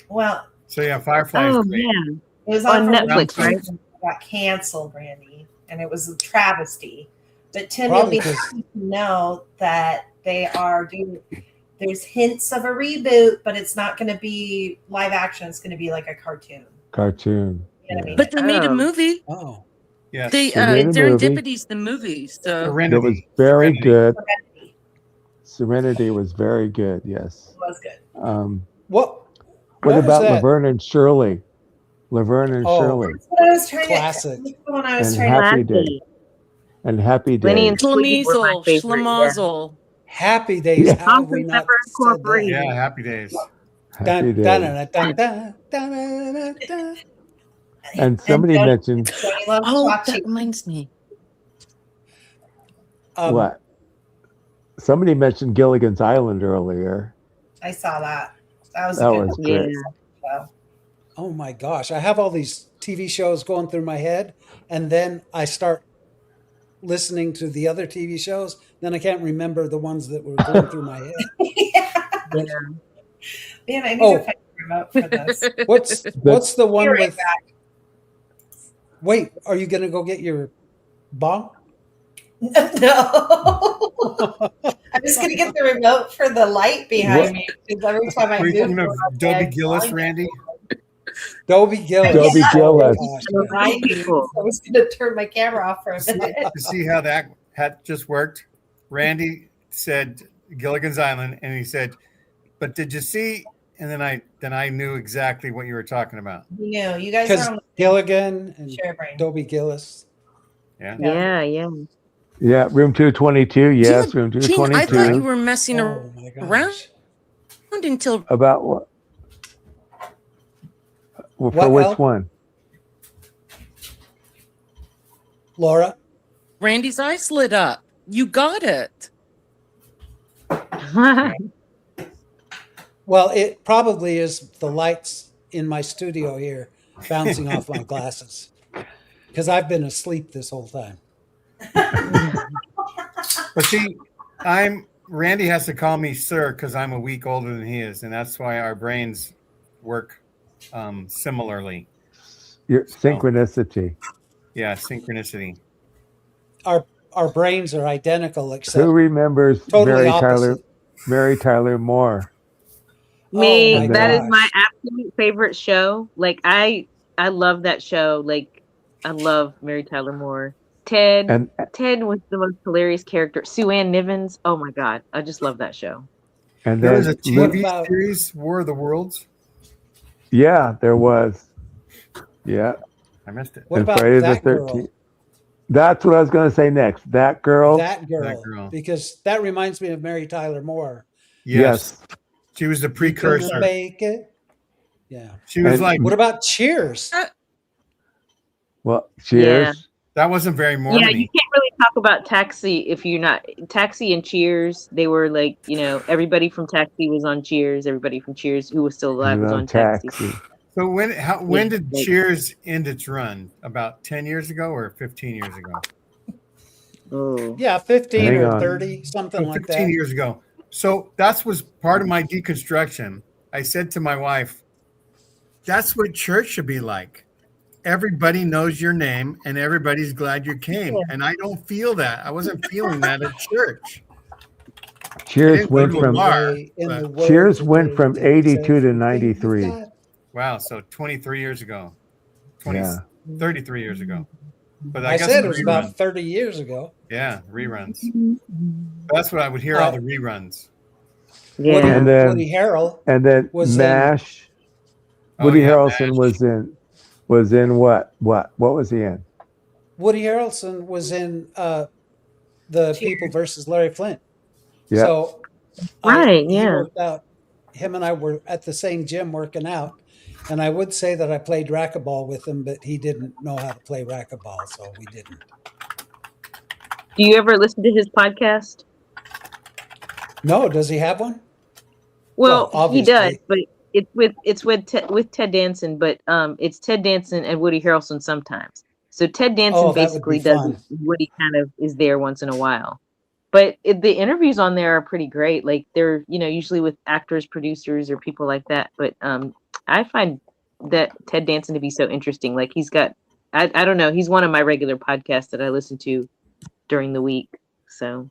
Well, So yeah, Firefly is Oh, great. yeah. it was On on for Netflix, one right? season, it got canceled, Randy, and it was a travesty. But Tim, Probably you'll be 'cause- happy to know that they are doing. There's hints of a reboot, but it's not going to be live action. It's going to be like a cartoon. Cartoon. You know what I mean? But they made a Oh. movie. Oh, Yes. They They made a movie. Serendipity's the movie. So Serenity. It was very Serenity. good. Serenity Serenity was very good. Yes. was good. What what about was that? Laverne and Shirley? Laverne and Oh. Shirley That's what I was trying Classic. to. That's the one I was And trying Happy to. Day. And Happy Lenny Days. and Twiggy were my Schlemazel, favorite. Schlemazel. Happy Days. Yeah. How have we Salt and not Pepper said that? Incorporated. Yeah, Happy Days. Happy Dun, Days. dun, dun, dun, dun, dun, dun, dun. And somebody Joni- mentioned Joni loves Oh, watching. that reminds me. what? Somebody mentioned Gilligan's Island earlier. I saw that. That was That a good was Yeah. great. show. Oh my gosh. I have all these TV shows going through my head, and then I start listening to the other TV shows. Then I can't remember the ones that were going through my head. Yeah. Yeah. Man, I need Oh. to find a remote for this. What's the one Be right with? back. Wait, are you gonna go get your bomb? No. I'm just gonna get the remote for the light behind What? me because every time I Were you move, thinking of it, Dobie I Gillis, find it. Randy? Dobie Gillis. Dobie Oh, Gillis. gosh, Those yeah. Behind me, people. so I was gonna turn my camera off for a minute. To see how that had just worked, Randy said Gilligan's Island, and he said, "But did you see?" And then I knew exactly what you were talking about. You know, you guys Because are on Gilligan and the share brain. Dobie Gillis. Yeah. Yeah, yeah. Yeah, room 222. Yes, room Gene, I thought you 222. were messing Oh my gosh. around until About what? Well, for What, which Al? one? Laura? Randy's eyes lit up. You got it. Well, it probably is the lights in my studio here bouncing off my glasses. Because I've been asleep this whole time. But see, Randy has to call me sir because I'm a week older than he is, and that's why our brains work similarly. Your synchronicity. Yeah, synchronicity. Our our brains are identical, except Who remembers totally opposite. Mary Tyler Moore? Me, Oh my that is my gosh. absolute favorite show. Like I love that show. Like I love Mary Tyler Moore. And Ted was the most hilarious character. Sue Ann Nivens. Oh my God. I just love that show. and There was a then What TV about series, War of the Worlds. yeah, there was. Yeah. I missed it. what And about Friday the that 13th. girl? That's what I was going to say next. That girl. That girl, girl. because that reminds me of Mary Tyler Moore. Yes. She was the You couldn't precursor. make it. Yeah. She was And- like, What about Cheers? Well, cheers. that wasn't very Yeah, you Mormony. can't really talk about Taxi if you're not Taxi and Cheers. They were like, everybody from Taxi was on Cheers. Everybody from Cheers who was still alive was on Taxi. So when did like- Cheers end its run? About 10 years ago or 15 years ago? Oh. Yeah, 15 Hang or on. 30, something Oh, like 15 that. years ago. So that was part of my deconstruction. I said to my wife, that's what church should be like. Everybody knows your name and everybody's glad you came. Yeah. And I don't feel that. I wasn't feeling that at church. Cheers didn't go went to a from bar. In the but- word Cheers today, went from takes 82 to everything 93. you got. Wow. So 23 years ago. 20, Yeah. 33 years ago. But I guess said the it was rerun. about 30 years ago. Yeah, reruns. That's what I would hear, all the reruns. Yeah. And then- Woody Harrell And then was in- MASH. Oh, Woody yeah, Harrelson MASH. was in what? What was he in? Woody Harrelson was in the People versus Larry Flint. Yeah. So Right, he yeah. worked out. Him and I were at the same gym working out, and I would say that I played racquetball with him, but he didn't know how to play racquetball, so we didn't. Do you ever listen to his podcast? No, does he have one? Well, Well, he does, obviously. but it's with Ted Danson, but it's Ted Danson and Woody Harrelson sometimes. So Ted Danson Oh, that would be basically does fun. it. Woody kind of is there once in a while. But the interviews on there are pretty great. Like they're, usually with actors, producers, or people like that. But I find that Ted Danson to be so interesting. Like he's got, I don't know, he's one of my regular podcasts that I listen to during the week. So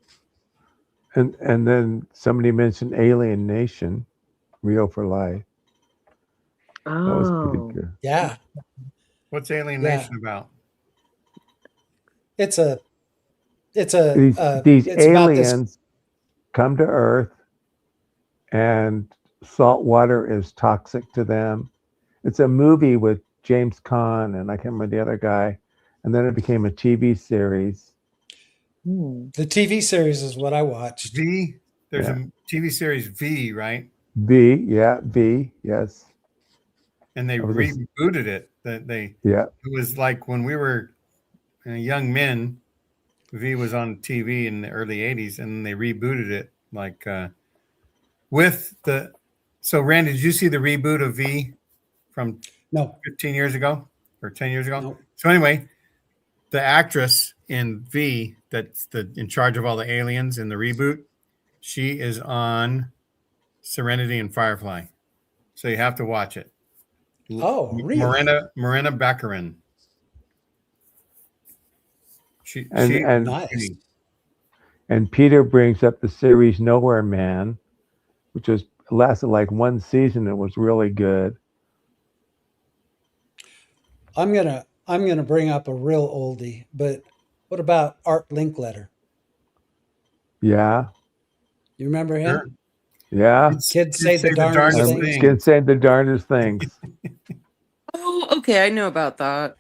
And then somebody mentioned Alien Nation, Real for Life. That was pretty good. Yeah, What's Alien Nation about? it's a These it's about this- aliens come to Earth, and salt water is toxic to them. It's a movie with James Caan and I can't remember the other guy, and then it became a TV series. The TV series is what I watched. V. There's Yeah. a TV series V, right? V, yes, And they That was a- rebooted it. yeah. It was like when we were young men. V was on TV in the early '80s, and they rebooted it like with the. So, Randy, did you see the reboot of V from No, 15 years ago or 10 years ago? no. So anyway, the actress in V that's in charge of all the aliens in the reboot, she is on Serenity and Firefly. So you have to watch it. Oh, really? Morena Baccarin. And Nice. and Peter brings up the series Nowhere Man, which lasted like one season. It was really good. I'm gonna bring up a real oldie, but what about Art Linkletter? Yeah, You remember him? Sure. yeah. Kids say the darndest I'm things. gonna say the darndest things. Oh, okay. I know about that.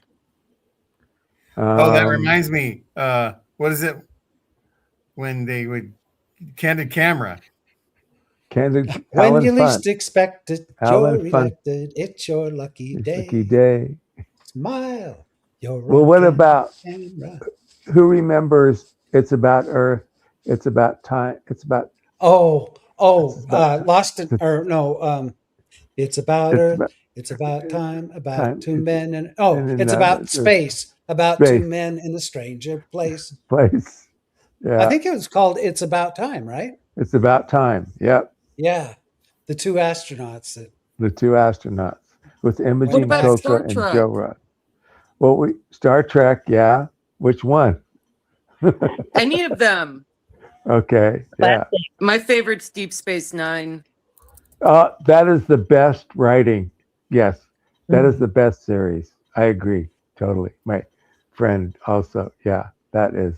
Oh, that Um, reminds me. What is it when they would candid camera? Candid When Alan you Funt. least expect it, Alan you're Funt. elected. It's your lucky It's day. Lucky day. Smile. You're Well, what on about camera. who remembers? It's about Earth. It's about time. It's about. Lost in or no, it's about It's Earth. about It's about time, about time. two It's- men, and and it's then, about space, about space. two men in a stranger place. place. Yeah, I think it was called "It's About Time," right? it's about time. Yep, Yeah, the two astronauts that. the two astronauts with Imogen about Coca Star and Trek? Joe Rudd. Well, Star Trek. Yeah, which one? Any of them. Okay. Yeah. My favorite's Deep Space Nine. That is the best writing. Yes. That is the best series. I agree. Totally. My friend also. Yeah. That is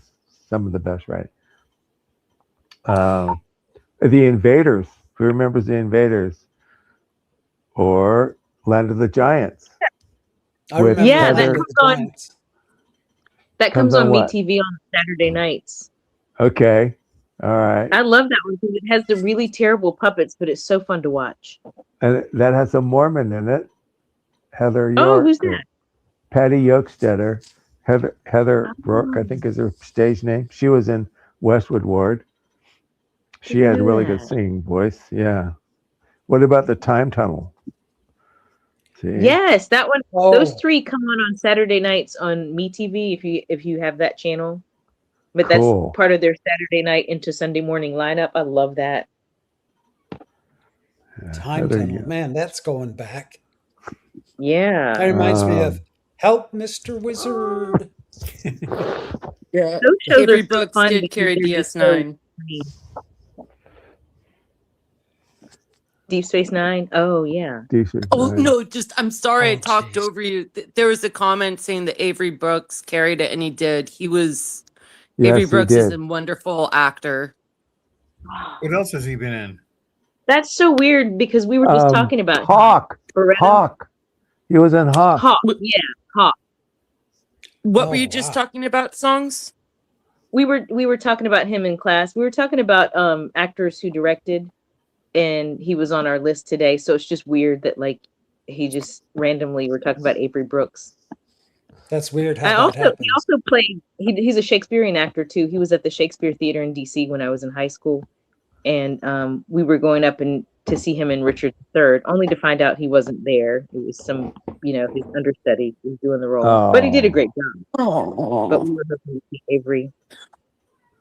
some of the best writing. The Invaders. Who remembers The Invaders? Or Land of the Giants. I With remember Yeah, Land that Heather- of comes the on. Giants. That Comes comes on on what? MeTV on Saturday nights. Okay. All right. I love that one because it has the really terrible puppets, but it's so fun to watch. And that has a Mormon in it. Heather Oh, York. who's that? Patty Yokestetter. Heather Brooke, I think is her stage name. She was in Westwood Ward. She Didn't had a know really that. good singing voice. Yeah. What about the Time Tunnel? See? Yes, that one. Oh, Those three come on Saturday nights on MeTV if you have that channel. But Cool. that's part of their Saturday night into Sunday morning lineup. I love that. Yeah, Time Heather Tunnel. York. Man, that's going back. That Yeah. reminds me of Um, Help, Mr. Wizard. Yeah. Those shows Avery are so Brooks fun did because carry they're just so DS9. funny. Deep Space Nine. Oh yeah. Decent. Oh no, I'm sorry I Oh, talked jeez. over you. There was a comment saying that Avery Brooks carried it, and he did. Avery Yes, he Brooks is did. a wonderful actor. What else has he been in? That's so weird because we were just talking about Hawk. Beretta. Hawk. He was in Hawk. Hawk. Yeah, Hawk. What Oh, were you just wow. talking about? Songs? We were talking about him in class. We were talking about actors who directed, and he was on our list today. So it's just weird that like he just randomly we're talking about Avery Brooks. That's weird how He that happens. also played. He's a Shakespearean actor too. He was at the Shakespeare Theater in DC when I was in high school, and we were going up and to see him in Richard III, only to find out he wasn't there. It was some, his understudy was doing the role, but he did a great job. But Oh, we were looking to see Avery.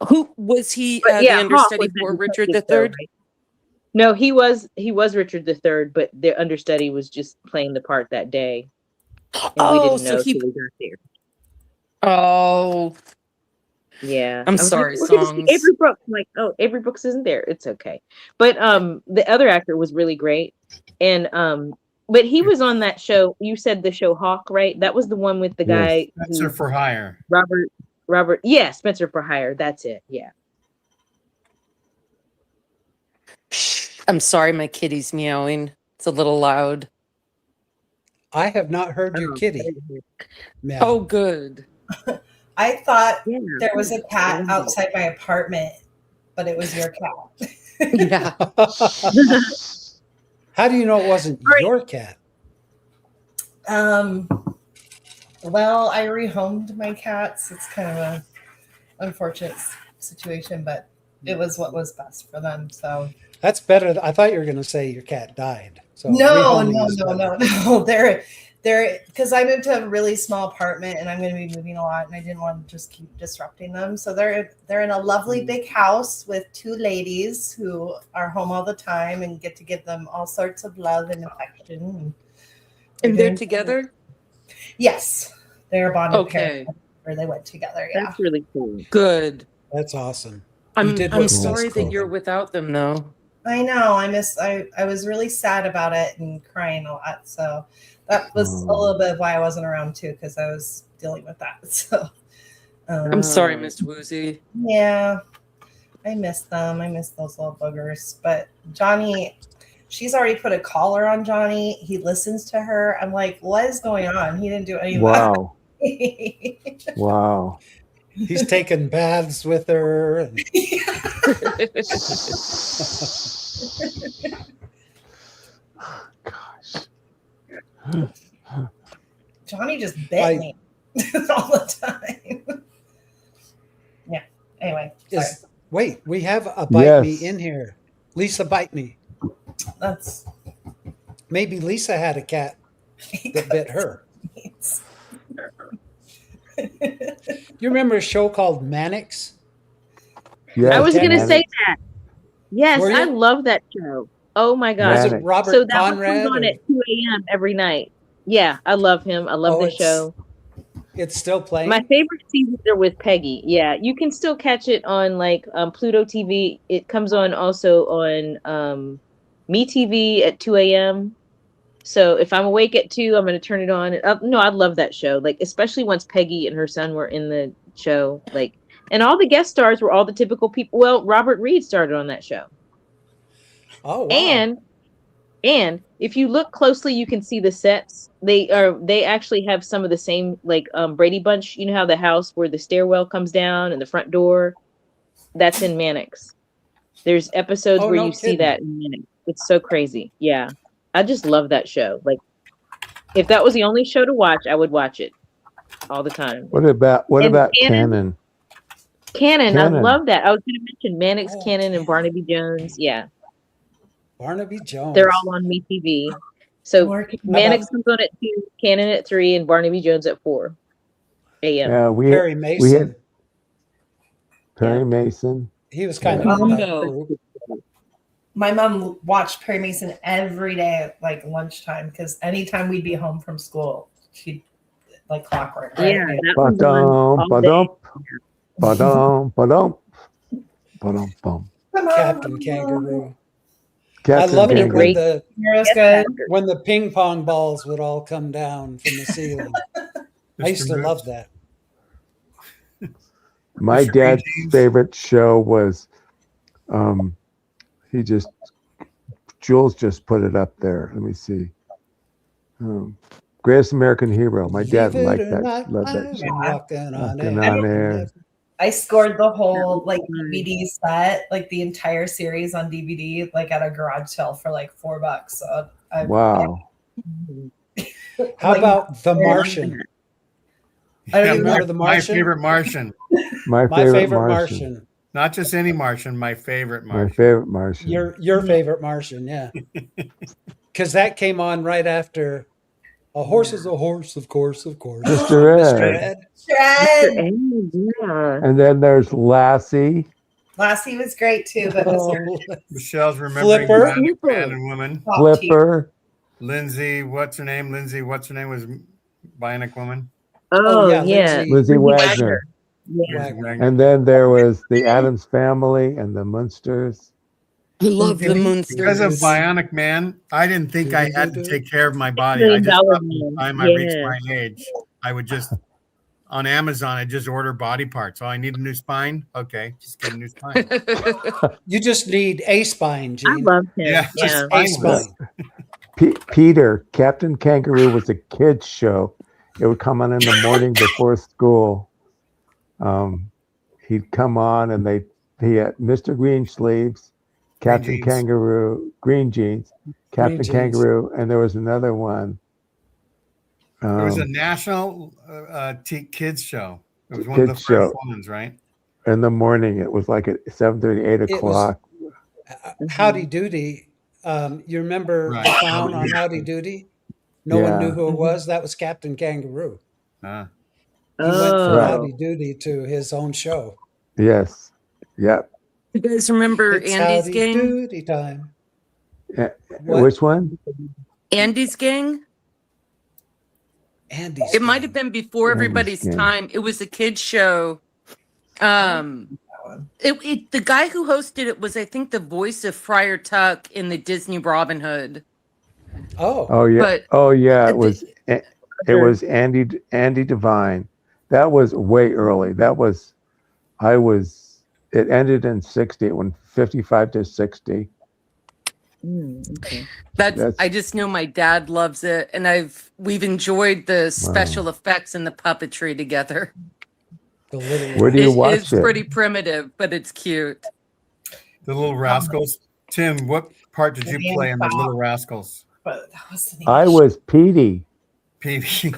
who was he? But The yeah, Hawk understudy was that for Richard detective III. show, right? No, he was Richard III, but the understudy was just playing the part that day, and we Oh, didn't so know he. till we got there. Oh, Yeah, I'm I was sorry, like, we're gonna see songs. Avery Brooks. I'm like, oh, Avery Brooks isn't there. It's okay. But the other actor was really great, and but he was on that show. You said the show Hawk, right? That was the one with the Yes. guy Spencer for Hire. Robert. Yeah, Spencer for Hire. That's it. Yeah. Shh, I'm sorry, my kitty's meowing. It's a little loud. I have not heard your kitty. meow. Oh, good. I thought Yeah. there was a cat outside my apartment, but it was your cat. Yeah. How do you know it wasn't Right. your cat? Well, I rehomed my cats. It's kind of a unfortunate situation, but it was what was best for them. So That's better. I thought you were going to say your cat died. So no, rehoming is better. no. They're because I moved to a really small apartment and I'm going to be moving a lot, and I didn't want to just keep disrupting them. So they're in a lovely big house with two ladies who are home all the time and get to give them all sorts of love and affection. And they're doing- together? Yes, they're bonded Okay. parents, or they went together. Yeah. That's really cool. Good. That's awesome. I'm did I'm what's sorry best for that you're them. without them though. I know. I was really sad about it and crying a lot. So that was a little bit of why I wasn't around too, because I was dealing with that. So I'm sorry, Miss Woozy. yeah, I miss them. I miss those little boogers. But Johnny, she's already put a collar on Johnny. He listens to her. I'm like, what is going on? He didn't do any of Wow. that. Wow. He's taken baths with her. And Gosh. Johnny just bit me all the time. Yeah. Anyway, sorry. wait, we have a bite Yes. me in here. Lisa bite me. That's Maybe Lisa had a cat that bit her. You remember a show called Mannix? Yes, I was going to Mannix. say that. Yes, Were you? I love that show. Oh my gosh. Was Mannix. it Robert So that one Conrad? comes on or- at 2 a.m. every night. Yeah, I love him. I love Oh, the it's- show. It's still playing. My favorite seasons are with Peggy. Yeah, you can still catch it on like Pluto TV. It comes on also on Me TV at 2 a.m. So if I'm awake at 2, I'm going to turn it on. No, I love that show. Like, especially once Peggy and her son were in the show. Like, and all the guest stars were all the typical people. Well, Robert Reed started on that show. Oh, wow. And if you look closely, you can see the sets. They actually have some of the same, like Brady Bunch. You know how the house where the stairwell comes down and the front door, that's in Mannix. There's episodes Oh, where no you see kidding. that in Mannix. It's so crazy. Yeah, I just love that show. Like, if that was the only show to watch, I would watch it all the time. What about And Canon? Cannon, I Cannon. love that. I was going to mention Mannix, Oh, Cannon, and Cannon. Barnaby Jones. Yeah, Barnaby Jones. they're all on Me TV. So Mark- Mannix comes on at 2, Cannon at 3, and Barnaby Jones at 4 a.m. Yeah, Perry we Mason. had Perry Mason. He was kind of Yeah. in that Bongo. group. My mom watched Perry Mason every day at like lunchtime because anytime we'd be home from school, she'd like clockwork. Right? Yeah, that was Ba-dum, on all day. ba-dum, ba-dum, ba-dum, bum. Captain Kangaroo. Captain I loved it Kangaroo. when Great. Heroes good. when the ping pong balls would all come down from the ceiling. I used to Mr. love that. My Mr. dad's Green Jeans. favorite show was, Jules just put it up there. Let me see. Greatest American Hero. My dad Believe it liked or that. not, Loved that I'm show. walking on Walking air. on air. I scored the whole like DVD set, like the entire series on DVD, like at a garage sale for like $4. So Wow. How Like, about The Martian? I don't Yeah, even my, remember The my Martian? favorite Martian. My My favorite, favorite Martian. Martian. Not just any Martian, my favorite My Martian. favorite Martian. Your favorite Martian, yeah. Because that came on right after A Horse is a Horse, of course, of course. Mr. Mr. Ed. Ed. Shred. Yeah. And then there's Lassie. Lassie was great too, but Mr. Oh, Michelle's remembering Flipper. Bionic Man and Woman. Top tier. Flipper. Lindsay, what's her name? Lindsay, what's her name? Was Bionic Woman. Oh, yeah, yeah. Lizzie Wagner. Yeah. Lindsay Wagner. And then there was the Addams Family and the Munsters. I love the Because of Moonsters. Bionic Man, I didn't think I had to take care of my body. I Million just Dollar thought by the Man. time I reached Yeah. my age, I would just on Amazon, I just order body parts. Oh, I need a new spine. Okay, just get a new spine. you just need a spine, I Gene. loved him. Yeah, Yeah. just A spineless. spine. Peter, Captain Kangaroo was a kid's show. It would come on in the morning before school. He'd come on and he had Mr. Green Sleeves, Captain Jeans. Kangaroo, Green Jeans, Captain Jeans. Kangaroo, and there was another one. It was a national kids show. It was one of the Kids first show. ones, right? In the morning, it was like at 7:30, 8 was- o'clock. Howdy Doody. You remember Right. the clown on Howdy Doody? No one knew who it was. That was Captain Kangaroo. Ah. He went from Right. Howdy Doody to his own show. Yes. Yep. You guys remember It's Andy's Howdy Gang? Doody time. What? Which one? Andy's Gang? Andy's It might Gang. have been before Andy's everybody's Gang. time. It was a kids show. The guy who hosted it was, I think, the voice of Friar Tuck in the Disney Robin Hood. Oh, Oh yeah. But Oh yeah. It the- was. It was Andy Devine. That was way early. That was. I was. It ended in 60. It went 55 to 60. Okay. That's- I just know my dad loves it, and we've enjoyed the special effects and the puppetry together. the little. Where do you It watch is it? pretty primitive, but it's cute. The Little Rascals. Tim, what part did you play in the Little Rascals? But that was the I was Petey. Petey.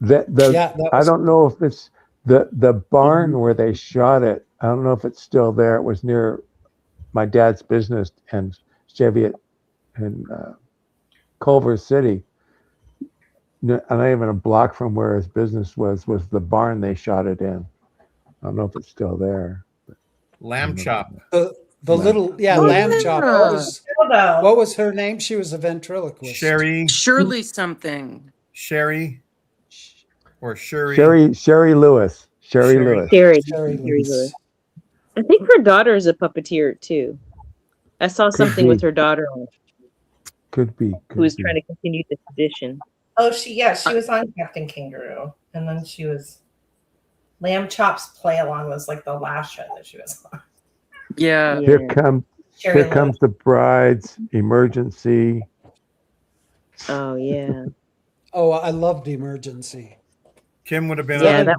That That I was- don't know if it's the barn where they shot it. I don't know if it's still there. It was near my dad's business and Cheviot in Culver City. Not even a block from where his business was the barn they shot it in. I don't know if it's still there. Lamb chop. The little, Oh, lamb chop. yeah. It was though. What was her name? She was a ventriloquist. Surely something. Sherry or Shuri. Sherry Lewis. Sherry Sherry. Lewis. Sherry Sherry Lewis. Lewis. I think her daughter is a puppeteer too. I saw something with be. her daughter on it, Could be. who was Could be. trying to continue the tradition. Oh, she was on Captain Kangaroo, and then she was Lamb Chops Play Along was like the last show that she was on. Yeah. Here comes Sherry Here comes the brides. Emergency. Oh yeah. Oh, I loved Emergency. Kim would have been Yeah, on, that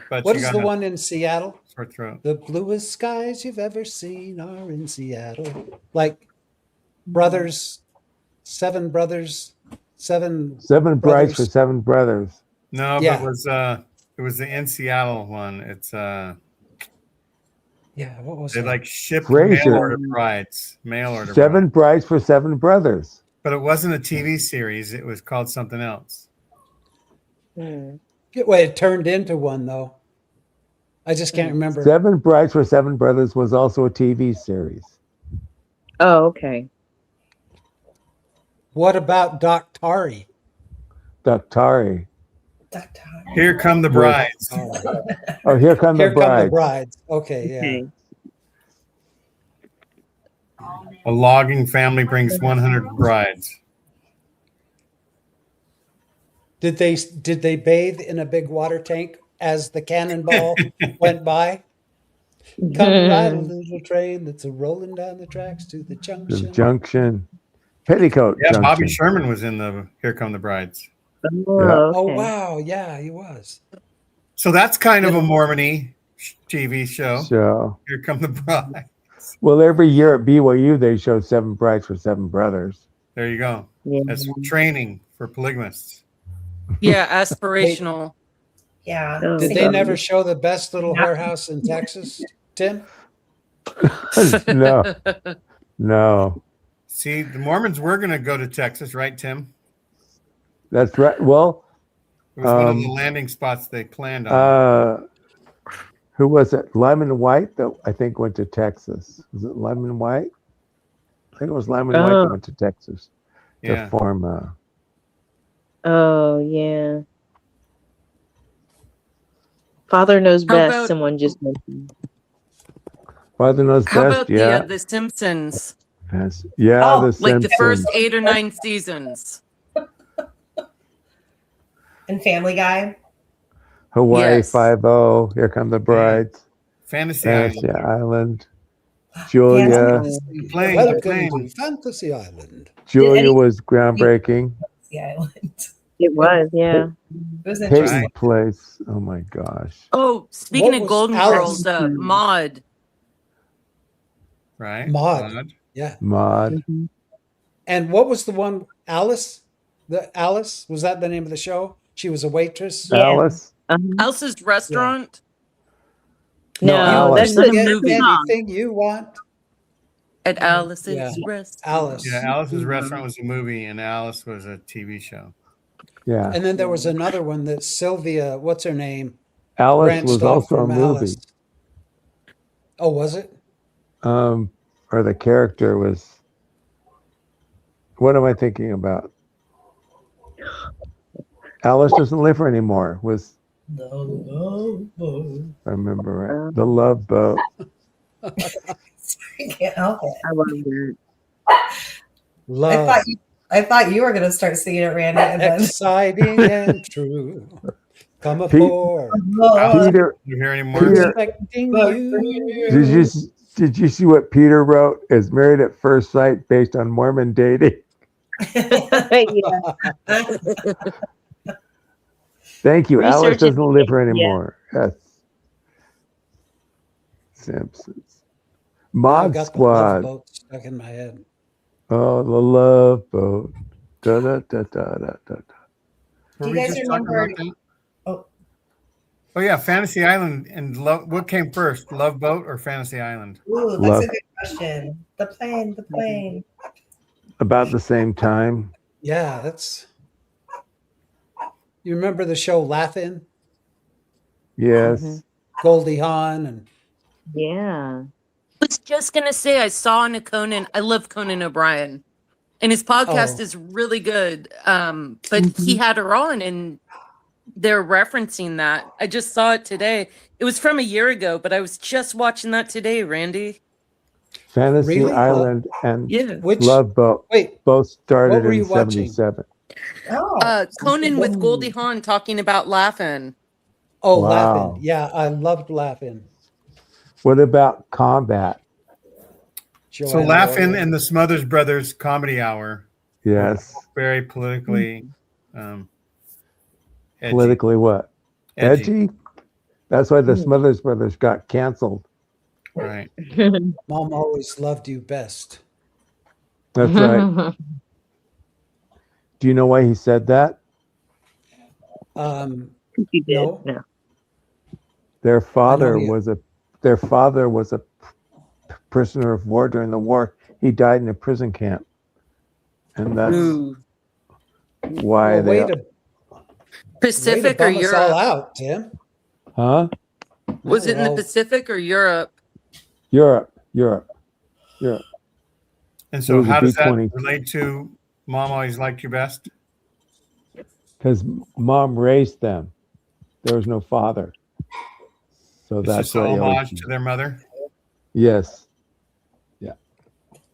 but What she is got the a one in Seattle? sore throat. The bluest skies you've ever seen are in Seattle. Like brothers, seven brothers, seven. Seven brides for Brothers. seven brothers. No, Yeah. but it was the in Seattle one. It's Yeah, what was they it? like shipped Frasier. mail order brides. Mail order Seven brides. brides for seven brothers. But it wasn't a TV series, it was called something else. Hmm. Well, it turned into one though. I just can't remember. Seven brides for seven brothers was also a TV series. Oh, okay. What about Doc Tari? Daktari. Here Come the Brides. Oh, here come Here the come the brides. brides. Okay, yeah. Okay. A logging family brings 100 brides. Did they bathe in a big water tank as the cannonball went by? Come ride a little train that's a rolling down the tracks to the The junction. junction. Petticoat Yeah, junction. Bobby Sherman was in the Here Come the Brides. Oh, Yeah. Oh okay. wow, yeah, he was. So that's kind of a Mormony TV show. So, Here Come the Bride. well, every year at BYU, they show seven brides for seven brothers. There you go. Yeah. That's training for polygamists. Yeah, aspirational. Yeah. Oh, Did my they God. never show the best little whorehouse in Texas, Tim? No, no. See, the Mormons were going to go to Texas, right, Tim? That's right. Well, It was one of the Um, landing spots they planned on. who was it? Lyman White that I think went to Texas. Was it Lyman White? I think it was Lyman White that Oh. went to Texas Yeah. to form. Oh yeah. Father knows How best. about- Someone just mentioned. Father knows How best. about Yeah, the yes. Simpsons? Yeah. Oh, The Like the Simpsons. first 8 or 9 seasons. And Family Guy. Hawaii Yes. 5-0. Here come the brides. Fantasy Fantasy Island. Island. Julia. Plane, Welcome plane. to Fantasy Island. Julia any- was groundbreaking. The island. It was, yeah. It was interesting. Peyton Place. Oh my gosh. Oh, speaking What of was Golden Alice? Girls, Maud. Right? Maud. Yeah. Maud. And what was the one? Alice? The Alice? Was that the name of the show? She was a waitress. Yeah. Alice. Alice's Restaurant. No, No, Alice. that's You the get movie. anything you want. At Alice's Yeah. Restaurant. Alice. Yeah, Alice's Restaurant was a movie and Alice was a TV show. Yeah. And then there was another one that Sylvia, what's her name? Alice branched was off also a from movie. Alice. Oh, was it? Or the character was. What am I thinking about? Alice doesn't live here anymore. Was I remember right? The Love Boat. I can't help it. I love that. Love. I thought you were going to start singing it, Randy. And then, Exciting and true. Come Pete- aboard. oh, Peter, You hear any more? Peter, Expecting you. did you see what Peter wrote? Is Married at First Sight based on Mormon dating? Yeah. Thank you. Alice Research doesn't live here yeah. anymore. Yes. Simpsons. I've Mod got the love Squad. boat stuck in my head. Oh, the Love Boat. Da, da, da, da, da, da. Were Do you we guys just talking remember- about that? Oh. Oh yeah, Fantasy Island and Love. What came first, Love Boat or Fantasy Island? ooh, that's Love. a good question. The plane. About the same time. Yeah, that's. You remember the show Laugh-In? Yes. Mhm. Goldie Hawn and Yeah. was just gonna say I saw on a Conan. I love Conan O'Brien, and his podcast Oh. is really good. But he had her on, and they're referencing that. I just saw it today. It was from a year ago, but I was just watching that today, Randy. Fantasy Really? Island and Yeah. Which Love Boat wait, both started were in you watching? 77. Oh, Conan with Ooh. Goldie Hawn talking about laughing. Oh, Wow. Laughing. Yeah, I loved Laughing. What about Combat? So Joanna Laughing Warren. and the Smothers Brothers Comedy Hour. Yes. Very politically edgy. Politically what? Edgy? That's why the Smothers Brothers got canceled. Right. Mom always loved you best. That's right. Do you know why he said that? He did. No. No. Their father you- was a prisoner of war during the war. He died in a prison camp, and that's Ooh. why Well, way they. to Pacific or bum us all Europe? out, Tim. Huh? Was it in the Well, Pacific or Europe? Europe. And It so was a how does that B-20. relate to Mom Always Liked You Best? Because mom raised them. There was no father, so It's that's just an why. homage to their mother. Yes.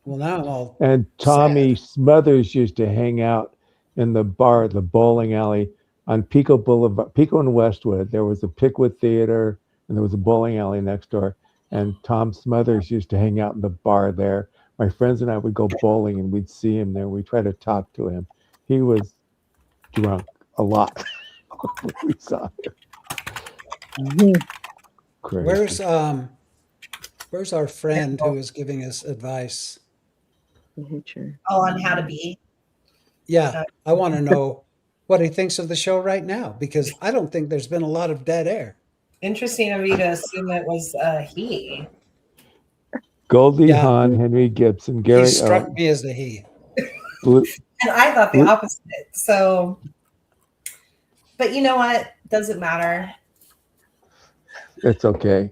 well, now I'm all And Tommy Smothers used to hang out in the bar, the bowling alley on Pico Boulevard, Pico and Westwood. There was a Pickwood Theater and there was a bowling alley next door. And Tom Smothers used to hang out in the bar there. My friends and I would go bowling and we'd see him there. We'd try to talk to him. He was drunk a lot when we saw him. Crazy. where's our friend who is giving us advice? oh, on how to be. Yeah, I want to know what he thinks of the show right now because I don't think there's been a lot of dead air. Interesting of you to assume it was he. Goldie Yeah. Hawn, Henry Gibson, He Gary struck O. me as the he. Blue, And I thought the Blue- opposite. So, but you know what? Doesn't matter. it's okay.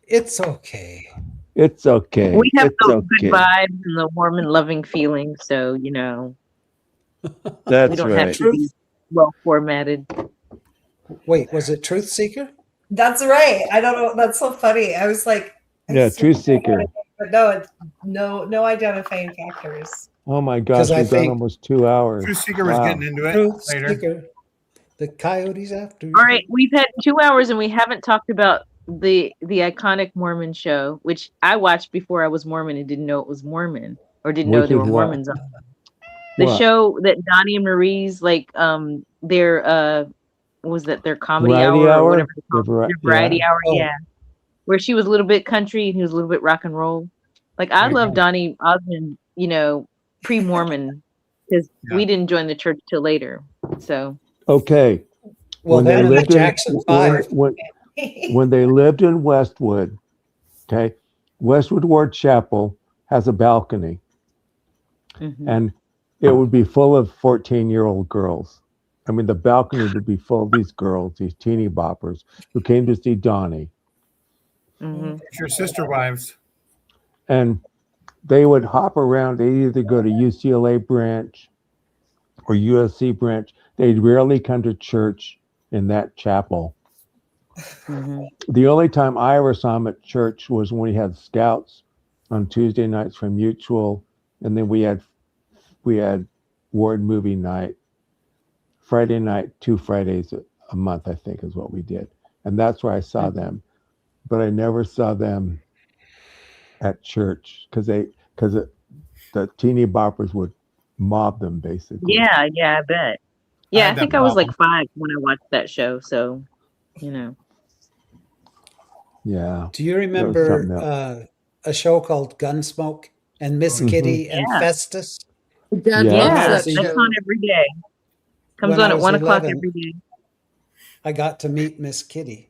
It's okay. It's okay. We have it's those okay. good vibes and the warm and loving feelings, so we That's don't right. have to be well formatted. Wait, was it Truth Seeker? That's right. I don't know. That's so funny. I was like, Yeah, Truth Seeker. but no, it's no identifying factors. Oh my gosh, 'Cause I we've done think- almost 2 hours. Truth Seeker was Wow. getting into it Truth later. Seeker. The coyotes after you. All right, we've had 2 hours and we haven't talked about the iconic Mormon show, which I watched before I was Mormon and didn't know it was Mormon or didn't know Which there is were what? Mormons on. The What? show that Donnie and Marie's their what was that their comedy Variety hour hour? or whatever it's The called, vari- their variety yeah. hour, Oh. yeah. Where she was a little bit country and he was a little bit rock and roll. Like I Mhm. love Donnie Osmond, pre-Mormon because Yeah. we didn't join the church till later. So Okay. Well, When they then in the lived in- Jackson 5. when they lived in Westwood, okay, Westwood Ward Chapel has a balcony, mhm. and it would be full of 14-year-old girls. I mean, the balcony would be full of these girls, these teeny boppers, who came to see Donnie. Mhm. It's your sister wives. And they would hop around. They either go to UCLA branch or USC branch. They'd rarely come to church in that chapel. Mhm. The only time I ever saw him at church was when we had scouts on Tuesday nights from Mutual, and then we had ward movie night Friday night, 2 Fridays a month, I think is what we did, and that's where I saw them. But I never saw them at church because the teeny boppers would mob them basically. Yeah, I bet. Yeah, had I think that I was like problem. 5 when I watched that show. So, Yeah. Do you something remember a show called Gunsmoke and Miss Mhm. Kitty and Yeah. Festus? Dad Yeah. yeah, loves that's that Yeah. show. on every day. Comes When on I at was 1:00 11. every day. I got to meet Miss Kitty.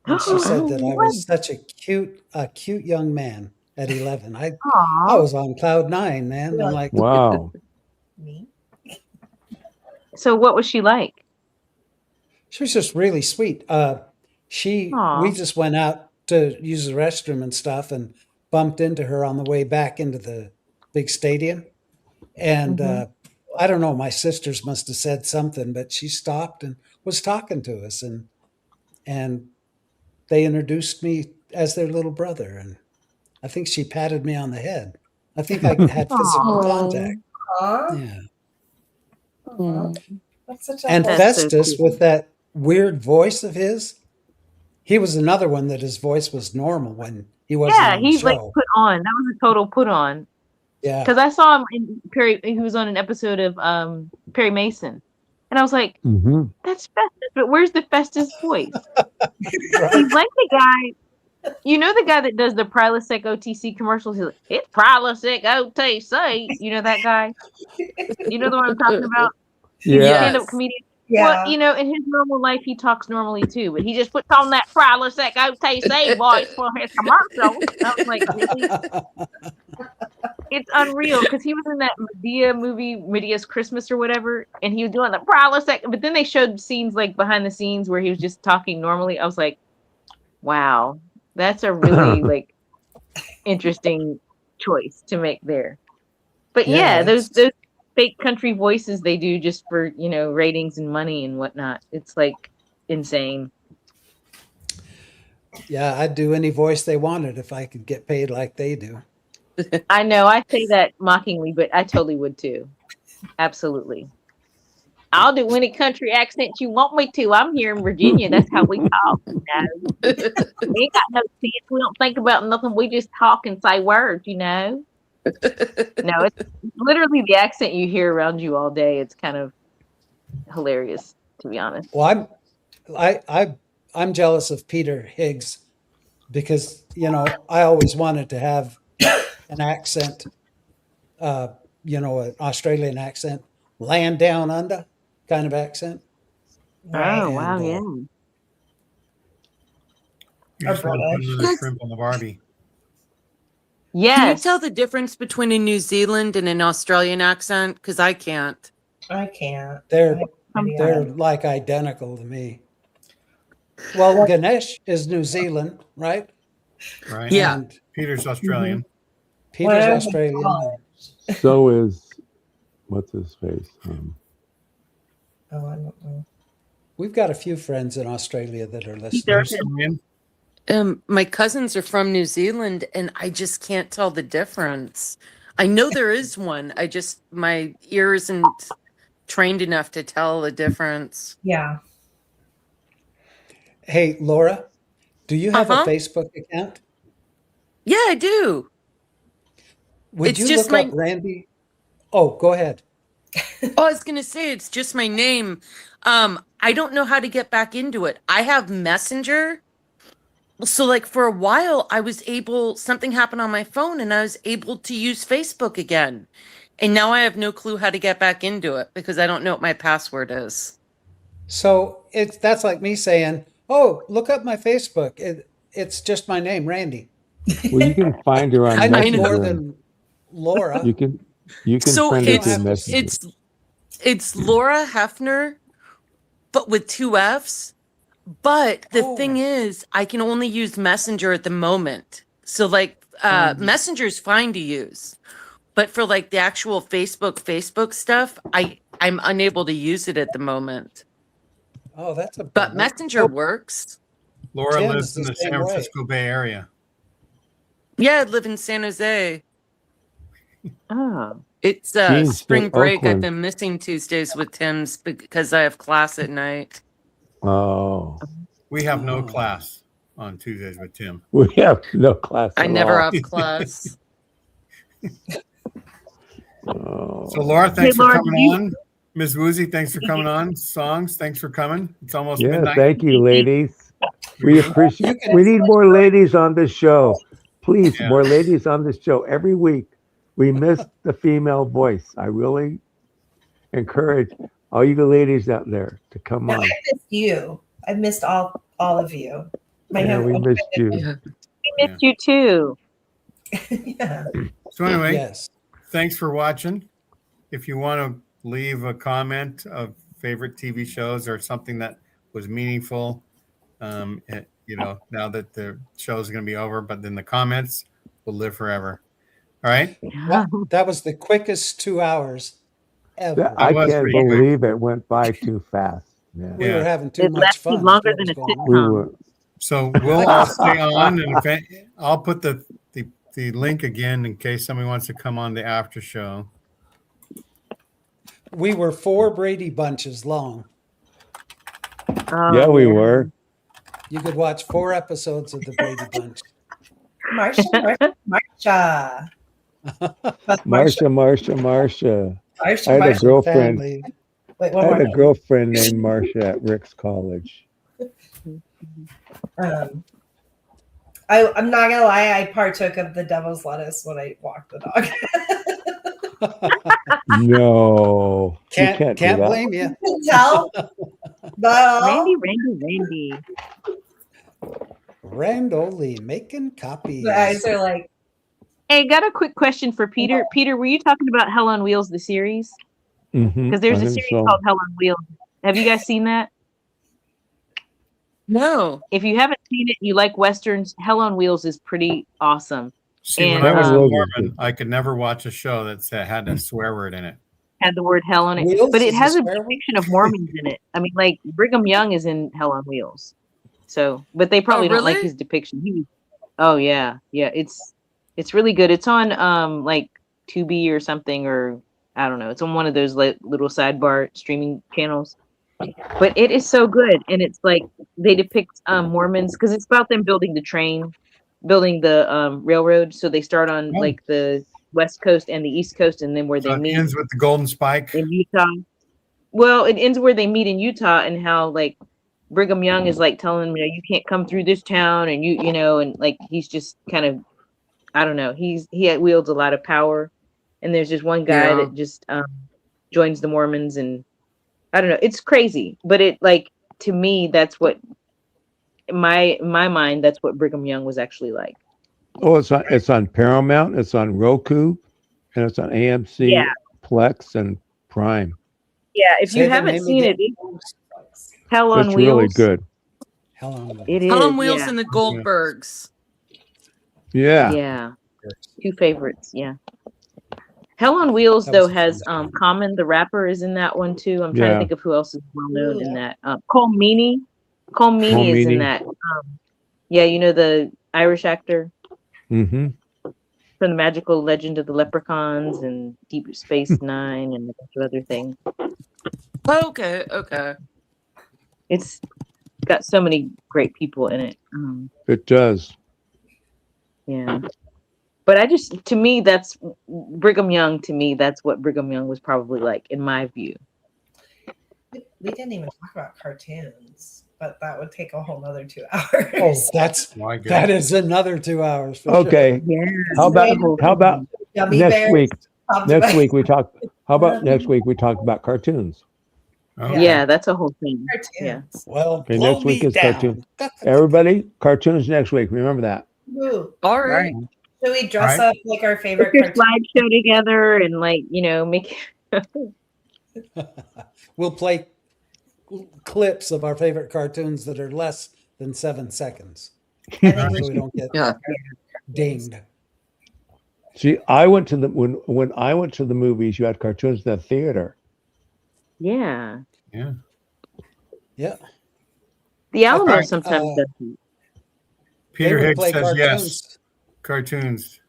And she said that I was such a cute young man at 11. I Aw. was on cloud 9, man. I'm like, Wow. Me? So what was she like? she was just really sweet. Aw. We just went out to use the restroom and stuff, and bumped into her on the way back into the big stadium. And I don't know, my sisters must have said something, but she stopped and was talking to us. And they introduced me as their little brother. And I think she patted me on the head. I think I had physical contact. Aw, Yeah. that's such a And wholesome- That's so Festus, cute. with that weird voice of his, he was another one that his voice was normal when he wasn't Yeah, on the he like show. put on. That was a total put on. Yeah. Because I saw him in Perry. He was on an episode of Perry Mason, and I was like, Hmm. "That's Festus, but where's the Festus voice?" Right. He's like the guy, you know, the guy that does the Prilosec OTC commercials. He's like, "It's Prilosec OTC." You know that guy? You know the one I'm talking about? He's a Yeah. stand-up comedian. Yeah. Well, you know, in his normal life, he talks normally too, but he just puts on that Prilosec OTC voice for his commercials. I was like, really? It's unreal because he was in that Medea movie, Medea's Christmas or whatever, and he was doing the Prilosec. But then they showed scenes like behind the scenes where he was just talking normally. I was like, wow, that's a really like interesting choice to make there. But Yeah, yeah, those it's- fake country voices they do just for, you know, ratings and money and whatnot. It's like insane. Yeah, I'd do any voice they wanted if I could get paid like they do. I know I say that mockingly, but I totally would too. Absolutely. I'll do any country accent you want me to. I'm here in Virginia. That's how we talk. You know? We ain't got no sense. We don't think about nothing. We just talk and say words, you know? No, it's literally the accent you hear around you all day. It's kind of hilarious, to be honest. Well, I'm jealous of Peter Higgs because, you know, I always wanted to have an accent, you know, an Australian accent, land down under kind of accent. Right. Oh, wow, And, yeah. You just want to put another shrimp on the Barbie. Can you Yes. tell the difference between a New Zealand and an Australian accent? Because I can't. I can't. they're Yeah. they're like identical to me. Well, Ganesh is New Zealand, right? Right? Yeah. And Peter's Australian. Peter's What are they Australian. called? So is what's his face? Oh, I don't know. We've got a few friends in Australia that are Peter. listeners. Australian. My cousins are from New Zealand, and I just can't tell the difference. I know there is one. My ear isn't trained enough to tell the difference. Yeah. Hey, Laura, do you have Uh-huh. a Facebook account? Yeah, I do. Would It's you just look up my- Randy? Oh, go ahead. Oh, I was gonna say it's just my name. I don't know how to get back into it. I have Messenger. So like for a while something happened on my phone and I was able to use Facebook again. And now I have no clue how to get back into it because I don't know what my password is. So that's like me saying, "Oh, look up my Facebook. It's just my name, Randy." Well, you can find her on I know know. more Messenger. than Laura. You can So friend her through it's- Messenger. it's Laura Hefner, but with 2 F's. But the Oh. thing is, I can only use Messenger at the moment. So like Messenger's fine to use. But for like the actual Facebook stuff, I'm unable to use it at the moment. Oh, that's a But bummer. Messenger works. Laura Tim's lives in the the same San way. Francisco Bay Area. Yeah, I live in San Jose. Oh. It's Jean's spring in break. I've Oakland. been missing Tuesdays with Tim's because I have class at night. Oh, We have no Oh. class on Tuesdays with Tim. we have no class. I at never all. have class. Oh. So Laura, thanks Laura, for coming do you- on. Ms. Woozy, thanks for coming on. Songs, thanks for coming. It's almost Yeah, midnight. thank you, ladies. We appreciate. You can- We need more ladies on this show. Please, Yeah. more ladies on this show every week. We miss the female voice. I really encourage all you ladies out there to come No, on. I missed you. I missed all of you. Yeah, we missed you. We missed you too. Yeah. So anyway, Yes. thanks for watching. If you want to leave a comment of favorite TV shows or something that was meaningful, now that the show is going to be over, but in the comments, will live forever. All right. That was the quickest 2 hours ever. I was can't pretty quick. believe it went by too fast. Yeah. We were having too It much lasted fun. with longer what than was a going on. We sitcom. were. So we'll all stay on, and I'll put the link again in case somebody wants to come on the after show. We were 4 Brady Bunches long. Yeah, we were. You could watch 4 episodes of the Brady Bunch. Marsha. Marsha. Marsha. I had a girlfriend. Family. Wait, I one had more. a girlfriend named Marsha at Rick's College. I'm not gonna lie, I partook of the devil's lettuce when I walked the dog. No, you Can't do that. blame you. You can tell. Randy. Randall Lee making copies. The eyes are like, Hey, got a quick question for Peter. Peter, were you talking about Hell on Wheels, the series? Mhm, Because there's I a think series so. called Hell on Wheels. Have you guys seen that? No. If you haven't seen it, you like westerns, Hell on Wheels is pretty awesome. See, when And, I was a Helen Rose is Mormon, good. I could never watch a show that had a swear word in it. Had the word hell on it, Wheels but it is a has a swear word? depiction of Mormons in it. I mean, like Brigham Young is in Hell on Wheels, so but they probably don't like really? his depiction. Oh yeah, it's really good. It's on like Tubi or something, or I don't know. It's on one of those little sidebar streaming channels. But it is so good, and it's like they depict Mormons because it's about them building the railroad. So they start on like the West Coast and the East Coast, and then where So they it meet ends with the golden spike. in Utah. Well, it ends where they meet in Utah, and how like Brigham Young is like telling them, you can't come through this town, and you know, and like he's just kind of, I don't know, he wields a lot of power, and there's just one guy that just joins the Mormons, and I don't know, it's crazy, but it like to me that's what my mind that's what Brigham Young was actually like. Oh, it's on Paramount, it's on Roku, and it's on AMC, Yeah. Plex, and Prime. Yeah, if Say you the haven't name seen again. it, Hell on It's Wheels. really good. Hell on Wheels. It is. Hell on Wheels yeah. and the Goldbergs. Yeah. Yeah. 2 favorites. Yeah. Hell on Wheels That though was a has fun Common the rapper is in that one too. I'm trying Yeah. to think of who else is well known in that. Cole Meany. Cole Meany is Meany. in that. Yeah, you know the Irish actor Mm-hmm. from the Magical Legend of the Leprechauns and Deep Space Nine and a bunch of other things. Okay. It's got so many great people in it. It does. Yeah. But to me, that's Brigham Young. To me, that's what Brigham Young was probably like, in my view. we didn't even talk about cartoons, but that would take a whole nother 2 hours. Oh, that is another 2 hours. For Okay. Yeah. How about Gummy next bears, week? Popped Next Back week we talk. How about next week we talk about cartoons? Okay. Yeah, that's a whole thing. cartoons. Yeah. Sure. Well, Okay, blow next week me is down. cartoon. Everybody, cartoons next week. Remember that. Ooh. All right. Should we dress All right. up like our favorite Put your cartoon? slideshow together and like, make We'll play clips of our favorite cartoons that are less than 7 seconds, I think we so we should don't get Yeah. dinged. See, I went to when I went to the movies. You had cartoons in the theater. Yeah. Yeah. Yeah. The Alamo Alright, sometimes does. Peter They would Higgs play says yes. Cartoons.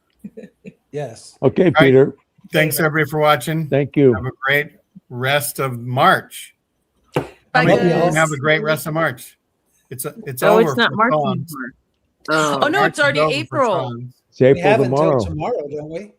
Yes. Okay, Peter. Thanks everybody for watching. Thank you. Have a great rest of March. Bye, Love you all. guys. Have a great rest of March. It's over. It's not for March songs. anymore. Oh no, March it's is already over for April. songs. It's We April have tomorrow. until tomorrow, don't we?